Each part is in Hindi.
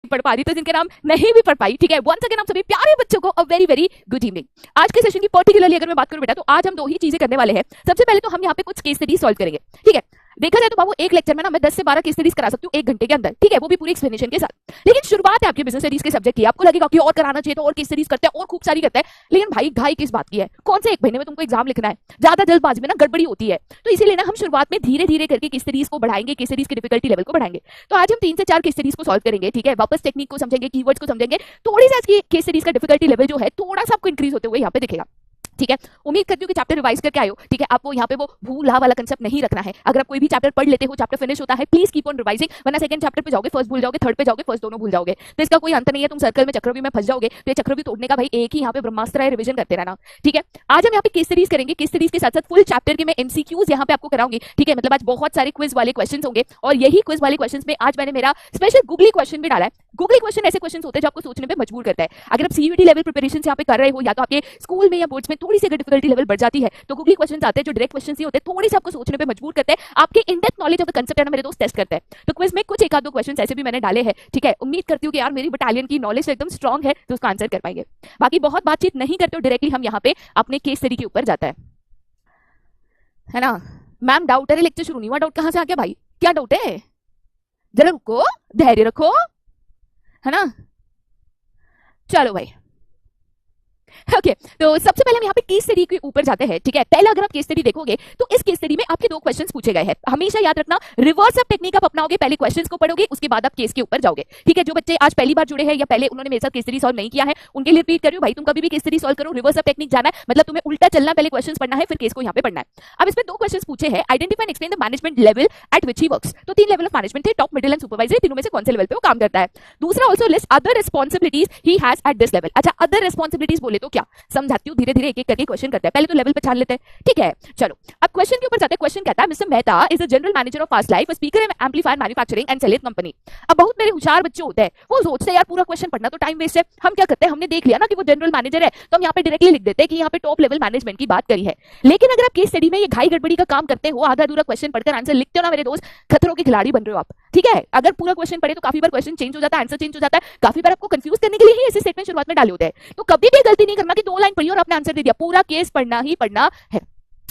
पढ़ पा रही तो जिनके नाम नहीं भी पढ़ पाई, ठीक है, वंस अगेन आप सभी प्यारे बच्चों को a very very good evening. आज के सेशन की पर्टिकुलरली अगर मैं बात करूं बेटा, तो आज हम दो ही चीजें करने वाले हैं। सबसे पहले तो हम यहाँ पे कुछ केस स्टडी सॉल्व करेंगे, ठीक है। देखा जाए तो बाबू एक लेक्चर में ना मैं 10 से 12 केस स्टडीज करा सकती हूँ 1 घंटे के अंदर, ठीक है, वो भी पूरी एक्सप्लेनेशन के साथ। लेकिन शुरुआत है आपके बिजनेस स्टडीज के सब्जेक्ट की, आपको लगेगा कि और कराना चाहिए तो और केस स्टडीज करते हैं और खूब सारी करते हैं, लेकिन भाई घाई किस बात की है, कौन से 1 महीने में तुमको एग्जाम लिखना है, ज्यादा जल्दबाजी में ना गड़बड़ी होती है। तो इसीलिए ना हम शुरुआत में धीरे धीरे करके केस स्टडीज को बढ़ाएंगे, केस स्टडीज की डिफिकल्टी लेवल को बढ़ाएंगे। तो आज हम 3 से 4 केस स्टडीज को सॉल्व करेंगे, ठीक है, वापस टेक्निक को समझेंगे, कीवर्ड्स को समझेंगे, थोड़ी सी आज की केस स्टडीज का डिफिकल्टी लेवल जो है थोड़ा सा आपको इंक्रीज होते हुए यहाँ पे दिखेगा, ठीक है। उम्मीद करती हूँ कि चैप्टर रिवाइज करके आए हो, ठीक है। आपको यहाँ पे वो भूला वाला कंसेप्ट नहीं रखना है। अगर आप कोई भी चैप्टर पढ़ लेते हो, चैप्टर फिनिश होता है, प्लीज कीप ऑन रिवाइजिंग, वरना सेकंड चैप्टर पे जाओगे, फर्स्ट भूल जाओगे, थर्ड पे जाओगे, फर्स्ट दोनों भूल जाओगे, तो इसका कोई अंत नहीं है। तुम सर्कल में चक्रव्यूह में फंस जाओगे। तो ये चक्रव्यूह तोड़ने का भाई एक ही यहाँ पे ब्रह्मास्त्र है, रिविजन करते रहना, ठीक है। आज हम यहाँ पे केस स्टडीज करेंगे, केस स्टडीज के साथ साथ फुल चैप्टर के मैं एमसीक्यूज यहाँ पे आपको कराऊंगी, ठीक है। मतलब आज बहुत सारे क्विज वाले क्वेश्चन होंगे, और यही क्विज वाले क्वेश्चन में आज मैंने मेरा स्पेशल गूगली क्वेश्चन भी डाला है। गूगली क्वेश्चन ऐसे क्वेश्चन होते हैं जो आपको सोचने पे मजबूर करता है। अगर आप सीयूईटी लेवल प्रिपरेशन यहाँ पे कर रहे हो, या तो आपके स्कूल में या बोर्ड्स में थोड़ी सी डिफिकल्टी लेवल बढ़ जाती है, तो गूगली क्वेश्चंस आते हैं जो डायरेक्ट क्वेश्चंस ही होते हैं, थोड़ी सी आपको सोचने पे मजबूर करते हैं, आपके in depth knowledge of the concept है ना मेरे दोस्त टेस्ट करते हैं। तो क्विज में कुछ एक आध दो क्वेश्चंस ऐसे भी मैंने डाले हैं, ठीक है। उम्मीद करती हूँ कि यार मेरी बटालियन की नॉलेज एकदम स्ट्रांग है तो उसका आंसर कर पाएंगे। बाकी बहुत बातचीत नहीं करते हो, डायरेक्टली हम यहाँ पे अपने केस स्टडी के ऊपर जाता है ना। मैम डाउट है, लेक्चर शुरू नहीं हुआ, डाउट कहाँ से आ गया भाई, क्या डाउट है, जरा रुको, धैर्य रखो, है ना। चलो भाई, ओके तो सबसे पहले हम यहाँ पे केस स्टडी के ऊपर जाते हैं, ठीक है। पहले अगर आप केस स्टडी देखोगे तो इस केस स्टडी में आपके 2 क्वेश्चंस पूछे गए हैं। हमेशा याद रखना, रिवर्स अप टेक्निक आप अपनाओगे, पहले क्वेश्चंस को पढ़ोगे, उसके बाद आप केस के ऊपर जाओगे, ठीक है। जो बच्चे आज पहली बार जुड़े हैं या पहले उन्होंने मेरे साथ केस स्टडी सॉल्व नहीं किया है, उनके लिए रिपीट कर रही हूं भाई, तुम कभी भी केस स्टडी सॉल्व करो, रिवर्स अप टेक्निक जाना है, मतलब तुम्हें उल्टा चलना, पहले क्वेश्चंस पढ़ना है फिर केस को यहाँ पे पढ़ना है। अब इसमें 2 क्वेश्चंस पूछे हैं, identify and explain the management level at which he works. तो 3 लेवल ऑफ मैनेजमेंट थे, टॉप, मिडिल एंड सुपरवाइजरी, तीनों में से कौन से लेवल पे वो काम करता है। दूसरा also list other responsibilities he has eight this level. अच्छा, अदर रिस्पांसिबिलिटीज बोले तो क्या, समझाती हूँ, धीरे धीरे एक एक करके क्वेश्चन करते हैं, पहले तो लेवल पहचान लेते हैं, ठीक है। चलो अब क्वेश्चन के ऊपर जाते हैं। क्वेश्चन कहता है mister Mehta is the general manager of fast life, speaker and amplifier manufacturing and selling company. अब बहुत मेरे होशियार बच्चे होते हैं, वो सोचते हैं यार पूरा क्वेश्चन पढ़ना तो टाइम वेस्ट है, हम क्या करते हैं, हमने देख लिया ना कि वो जनरल मैनेजर है, तो हम यहाँ पे डायरेक्टली लिख देते हैं कि यहाँ पे टॉप लेवल मैनेजमेंट की बात करी है। लेकिन अगर आप केस स्टडी में ये घाई गड़बड़ी का काम करते हो, आधा अधूरा क्वेश्चन पढ़कर आंसर लिखते हो ना मेरे दोस्त, खतरों के खिलाड़ी बन रहे हो आप, ठीक है। अगर पूरा क्वेश्चन पढ़े तो काफी बार क्वेश्चन चेंज हो जाता है, आंसर चेंज हो जाता है, काफी बार आपको कंफ्यूज करने के लिए ही ऐसे स्टेटमेंट शुरुआत में डाले होते हैं। तो कभी भी गलती नहीं करना कि 2 लाइन पढ़ी और आपने आंसर दे दिया, पूरा केस पढ़ना ही पढ़ना है,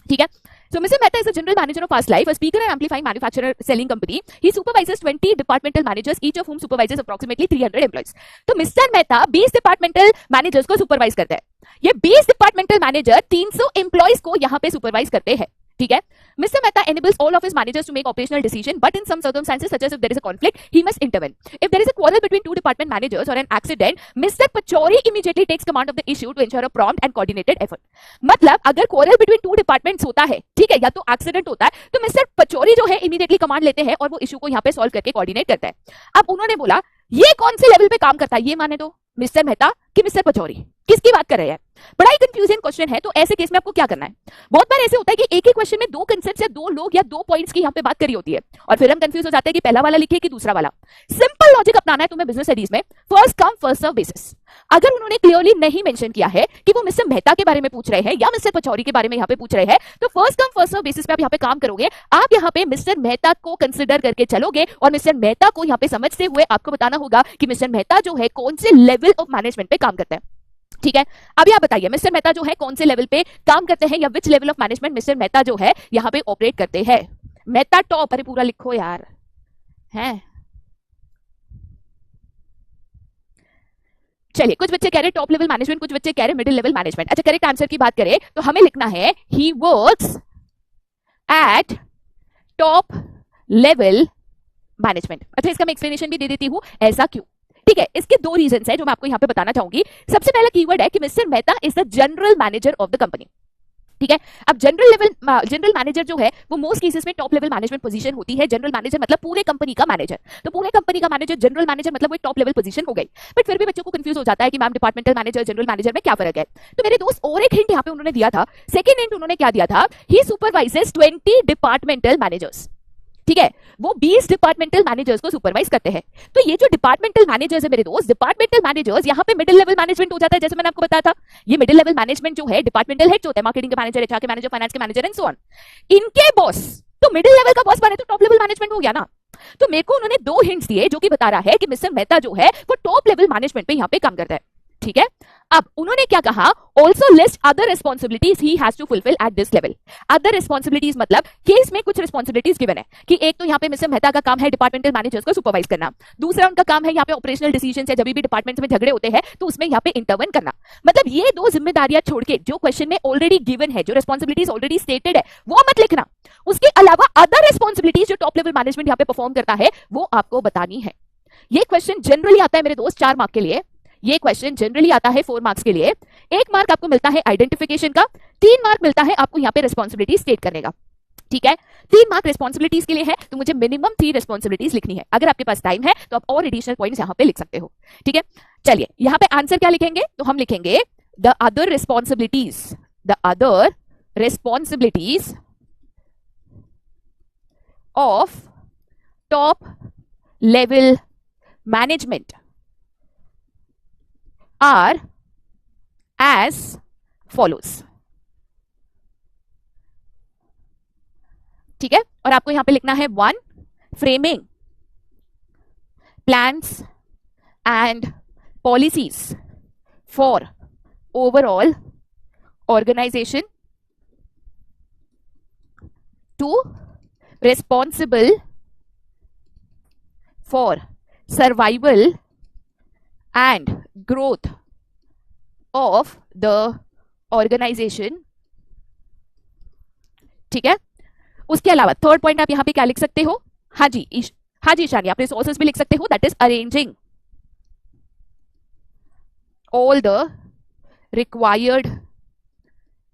ठीक है। So Mr. Mehta is the general manager of Fast Life, a speaker and amplifying manufacturer selling company. He supervises 20 departmental managers, each of whom supervises approximately 300 employees. तो Mr. Mehta 20 departmental managers को supervise करता है। ये 20 departmental manager 300 employees को यहाँ पे supervise करते हैं, ठीक है। Mr. Mehta enables all of his managers to make operational decision, but in some circumstances, such as if there is a conflict, he must intervene. If there is a quarrel between 2 department managers or an accident, Mr. Pachori immediately takes command of the issue to ensure a prompt and coordinated effort. मतलब अगर quarrel between 2 departments होता है, ठीक है, या तो एक्सीडेंट होता है, तो मिस्टर पचौरी जो है इमीडिएटली कमांड लेते हैं और वो इशू को यहाँ पे सॉल्व करके कोऑर्डिनेट करता है। अब उन्होंने बोला ये कौन से लेवल पे काम करता है, ये माने दो मिस्टर मेहता कि मिस्टर पचौरी, किसकी बात कर रहे हैं। बड़ा ही कंफ्यूजन क्वेश्चन है, तो ऐसे केस में आपको क्या करना है। बहुत बार ऐसे होता है कि एक ही क्वेश्चन में 2 कंसेप्ट या 2 लोग या 2 पॉइंट्स की यहाँ पे बात करी होती है, और फिर हम कंफ्यूज हो जाते हैं कि पहला वाला लिखे कि दूसरा वाला। सिंपल लॉजिक अपनाना है तुम्हें बिजनेस स्टडीज में, first come first serve basis. अगर उन्होंने क्लियरली नहीं मेंशन किया है कि वो मिस्टर मेहता के बारे में पूछ रहे हैं या मिस्टर पचौरी के बारे में यहाँ पे पूछ रहे हैं, तो first come first serve basis पे आप यहाँ पे काम करोगे। आप यहाँ पे मिस्टर मेहता को कंसिडर करके चलोगे, और मिस्टर मेहता को यहाँ पे समझते हुए आपको बताना होगा कि मिस्टर मेहता जो है कौन से लेवल ऑफ मैनेजमेंट पे काम करते हैं, ठीक है। अभी आप बताइए मिस्टर मेहता जो है कौन से लेवल पे काम करते हैं, या which level of management mister Mehta जो है यहाँ पे ऑपरेट करते हैं। मेहता टॉप, अरे पूरा लिखो यार, हैं। चलिए, कुछ बच्चे कह रहे टॉप लेवल मैनेजमेंट, कुछ बच्चे कह रहे मिडिल लेवल मैनेजमेंट। अच्छा, करेक्ट आंसर की बात करें तो हमें लिखना है he works at top level management. अच्छा, इसका मैं एक्सप्लेनेशन भी दे देती हूं, ऐसा क्यों, ठीक है। इसके 2 रीजंस है जो मैं आपको यहाँ पे बताना चाहूंगी। सबसे पहला कीवर्ड है कि mister Mehta is the general manager of the company, ठीक है। अब जनरल मैनेजर जो है वो मोस्ट केसेस में टॉप लेवल मैनेजमेंट पोजीशन होती है। जनरल मैनेजर मतलब पूरे कंपनी का मैनेजर, तो पूरे कंपनी का मैनेजर जनरल मैनेजर मतलब वो एक टॉप लेवल पोजीशन हो गई। बट फिर भी बच्चों को कंफ्यूज हो जाता है कि ma'am departmental manager general manager में क्या फर्क है। तो मेरे दोस्त और एक हिंट यहाँ पे उन्होंने दिया था, सेकेंड हिंट उन्होंने क्या दिया था, ही सुपरवाइजेस 20 डिपार्टमेंटल मैनेजर्स, ठीक है। वो 20 डिपार्टमेंटल मैनेजर्स को सुपरवाइज करते हैं। तो ये जो डिपार्टमेंटल मैनेजर्स है मेरे दोस्त, डिपार्टमेंटल मैनेजर्स यहाँ पे मिडिल लेवल मैनेजमेंट हो जाता है, जैसे मैंने आपको बताया था। ये मिडिल लेवल मैनेजमेंट जो है डिपार्टमेंटल हेड जो होता है, मार्केटिंग के मैनेजर, एचआर के मैनेजर, फाइनेंस के मैनेजर एंड सो ऑन, इनके बॉस, तो मिडिल लेवल का बॉस बने तो टॉप लेवल मैनेजमेंट हो गया ना। तो मेरे को उन्होंने 2 हिंट्स दिए जो कि बता रहा है कि मिस्टर मेहता जो है वो टॉप लेवल मैनेजमेंट पे यहाँ पे काम करता है, ठीक है। अब उन्होंने क्या कहा, also list other responsibilities he has to fulfil at this level. Other responsibilities मतलब केस में कुछ रिस्पॉन्सिबिलिटीज गिवन है कि एक तो यहाँ पे मिस्टर मेहता का काम है डिपार्टमेंटल मैनेजर्स को सुपरवाइज करना, दूसरा उनका काम है यहाँ पे ऑपरेशनल डिसीजन है, जब भी डिपार्टमेंट में झगड़े होते हैं तो उसमें यहाँ पे इंटरवन करना। मतलब ये 2 जिम्मेदारियां छोड़ के जो क्वेश्चन में ऑलरेडी गिवन है, जो रिस्पॉन्सिबिलिटीज ऑलरेडी स्टेटेड है, वो मत लिखना। उसके अलावा अदर रिस्पॉन्सिबिलिटीज जो टॉप लेवल मैनेजमेंट यहाँ पे परफॉर्म करता है वो आपको बतानी है। ये क्वेश्चन जनरली आता है मेरे दोस्त 4 मार्क के लिए, ये क्वेश्चन जनरली आता है 4 मार्क्स के लिए। 1 मार्क आपको मिलता है आइडेंटिफिकेशन का, 3 मार्क मिलता है आपको यहाँ पे रिस्पॉन्सिबिलिटी स्टेट करने का, ठीक है। 3 मार्क रिस्पॉन्सिबिलिटीज के लिए है, तो मुझे मिनिमम 3 रिस्पॉन्सिबिलिटीज लिखनी है। अगर आपके पास टाइम है तो आप और एडिशनल पॉइंट्स यहाँ पे लिख सकते हो, ठीक है। चलिए यहाँ पे आंसर क्या लिखेंगे, तो हम लिखेंगे the other responsibilities of top level management are as follows, ठीक है। और आपको यहां पे लिखना है 1 framing plans and policies for overall organisation, 2 responsible for survival and growth of the organization, ठीक है। उसके अलावा 3rd पॉइंट आप यहां पे क्या लिख सकते हो, हाँ जी ईशानी, आप रिसोर्सेज भी लिख सकते हो, that is arranging all the required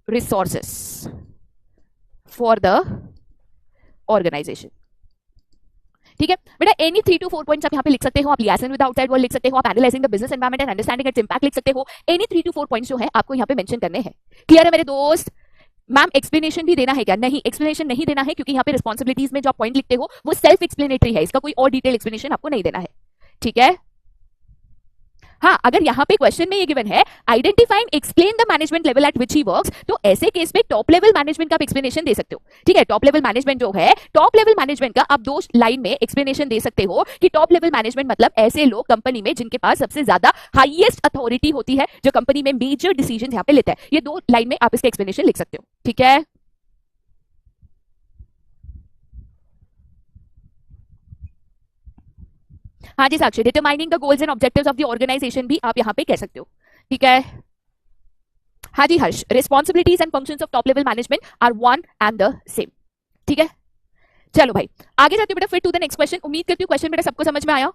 resources for the organization, ठीक है बेटा। एनी 3 to 4 पॉइंट्स आप यहाँ पे लिख सकते हो, आप लियासन विद आउटसाइड वर्ल्ड लिख सकते हो, आप analysing the business environment and understanding its impact लिख सकते हो। एनी 3 to 4 पॉइंट्स जो है आपको यहाँ पे मेंशन करने हैं। क्लियर है मेरे दोस्त? मैम एक्सप्लेनेशन भी देना है क्या? नहीं, एक्सप्लेनेशन नहीं देना है, क्योंकि यहाँ पे रिस्पॉन्सिबिलिटीज में जो आप पॉइंट लिखते हो वो सेल्फ एक्सप्लेनेटरी है, इसका कोई और डिटेल एक्सप्लेनेशन आपको नहीं देना है, ठीक है। हाँ, अगर यहाँ पे क्वेश्चन में ये गिवन है identifying explain the management level eight which he works, तो ऐसे केस में टॉप लेवल मैनेजमेंट का आप एक्सप्लेनेशन दे सकते हो, ठीक है। टॉप लेवल मैनेजमेंट जो है, टॉप लेवल मैनेजमेंट का आप 2 लाइन में एक्सप्लेनेशन दे सकते हो कि टॉप लेवल मैनेजमेंट मतलब ऐसे लोग कंपनी में जिनके पास सबसे ज्यादा हाईएस्ट अथॉरिटी होती है, जो कंपनी में मेजर डिसीजन यहाँ पे लेता है। ये 2 लाइन में आप इसका एक्सप्लेनेशन लिख सकते हो, ठीक है। हाँ जी Sakshi, determining the goals and objectives of the organisation भी आप यहाँ पे कह सकते हो, ठीक है। हाँ जी Harsh, responsibilities and functions of top level management are one and the same, ठीक है। चलो भाई आगे जाते हो बेटा, फिर टू द नेक्स्ट क्वेश्चन। उम्मीद करती हूँ क्वेश्चन बेटा सबको समझ में आया।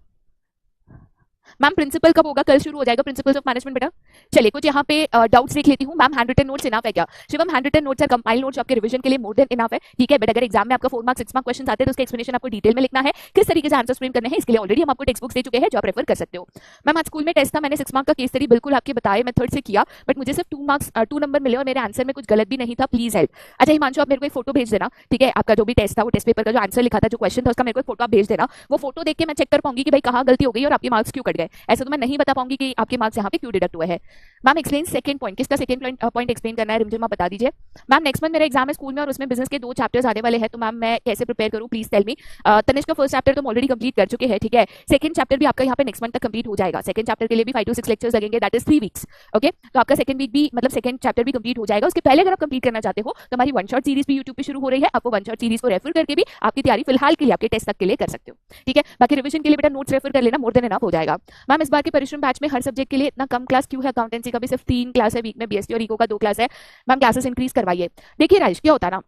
मैम प्रिंसिपल कब होगा? कल शुरू हो जाएगा प्रिंसिपल्स ऑफ मैनेजमेंट बेटा। चलिए कुछ यहाँ पे डाउट्स देख लेती हूँ। Ma'am handwritten notes enough है क्या? शिवम हैंड रिटन नोट्स और कंपाइल नोट्स आपके रिवीजन के लिए मोर देन इनफ है, ठीक है। बट अगर एग्जाम में आपका 4 मार्क्स 6 मार्क क्वेश्चन आते हैं तो उसका एक्सप्लेनेशन आपको डिटेल में लिखना है, किस तरीके से आंसर फ्रेम करने हैं, इसके लिए ऑलरेडी हम आपको टेक्स्ट बुक्स दे चुके हैं जो आप रेफर कर सकते हो। मैम आज स्कूल में टेस्ट था, मैंने 6 मार्क का केस स्टडी बिल्कुल आपके बताए मेथड से किया, बट मुझे सिर्फ 2 नंबर मिले और मेरे आंसर में कुछ गलत भी नहीं था, प्लीज हेल्प। अच्छा हिमांशु आप मेरे को एक फोटो भेज देना, ठीक है। आपका जो भी टेस्ट था, वो टेस्ट पेपर का जो आंसर लिखा था, जो क्वेश्चन था, उसका मेरे को एक फोटो आप भेज देना। वो फोटो देख के मैं चेक कर पाऊंगी कि भाई कहाँ गलती हो गई और आपके मार्क्स क्यों कट गए। ऐसा तो मैं नहीं बता पाऊंगी कि आपके मार्क्स यहाँ पे क्यों डिडक्ट हुए हैं। मैम एक्सप्लेन सेकंड पॉइंट, किसका सेकंड पॉइंट एक्सप्लेन करना है रिमझिम बता दीजिए। मैम नेक्स्ट मंथ मेरा एग्जाम है स्कूल में और उसमें बिजनेस के 2 चैप्टर्स आने वाले हैं, तो मैम मैं कैसे प्रिपेयर करूँ प्लीज टेल मी। तनिष्क का फर्स्ट चैप्टर तो ऑलरेडी कंप्लीट कर चुके हैं, ठीक है। सेकंड चैप्टर भी आपका यहाँ पे नेक्स्ट मंथ तक कंप्लीट हो जाएगा। सेकंड चैप्टर के लिए भी 5 to 6 लेक्चर्स लगेंगे, दैट इज 3 वीक्स, ओके। तो आपका सेकंड वीक भी मतलब सेकंड चैप्टर भी कंप्लीट हो जाएगा। उसके पहले अगर आप कंप्लीट करना चाहते हो तो हमारी 1 शॉट सीरीज भी यूट्यूब पे शुरू हो रही है, आप वो 1 शॉट सीरीज को रेफर करके भी आपकी तैयारी फिलहाल के लिए आपके टेस्ट तक के लिए कर सकते हो, ठीक है। बाकी रिविजन के लिए बेटा नोट्स रेफर कर लेना, मोर देन इनफ हो जाएगा। मैम इस बार के परिश्रम बैच में हर सब्जेक्ट के लिए इतना कम क्लास क्यों है? अकाउंटेंसी का भी सिर्फ 3 क्लास है वीक में, बीएसटी और इको का 2 क्लास है। मैम क्लासेस इंक्रीज करवाइए। देखिए राजेश क्या होता है ना,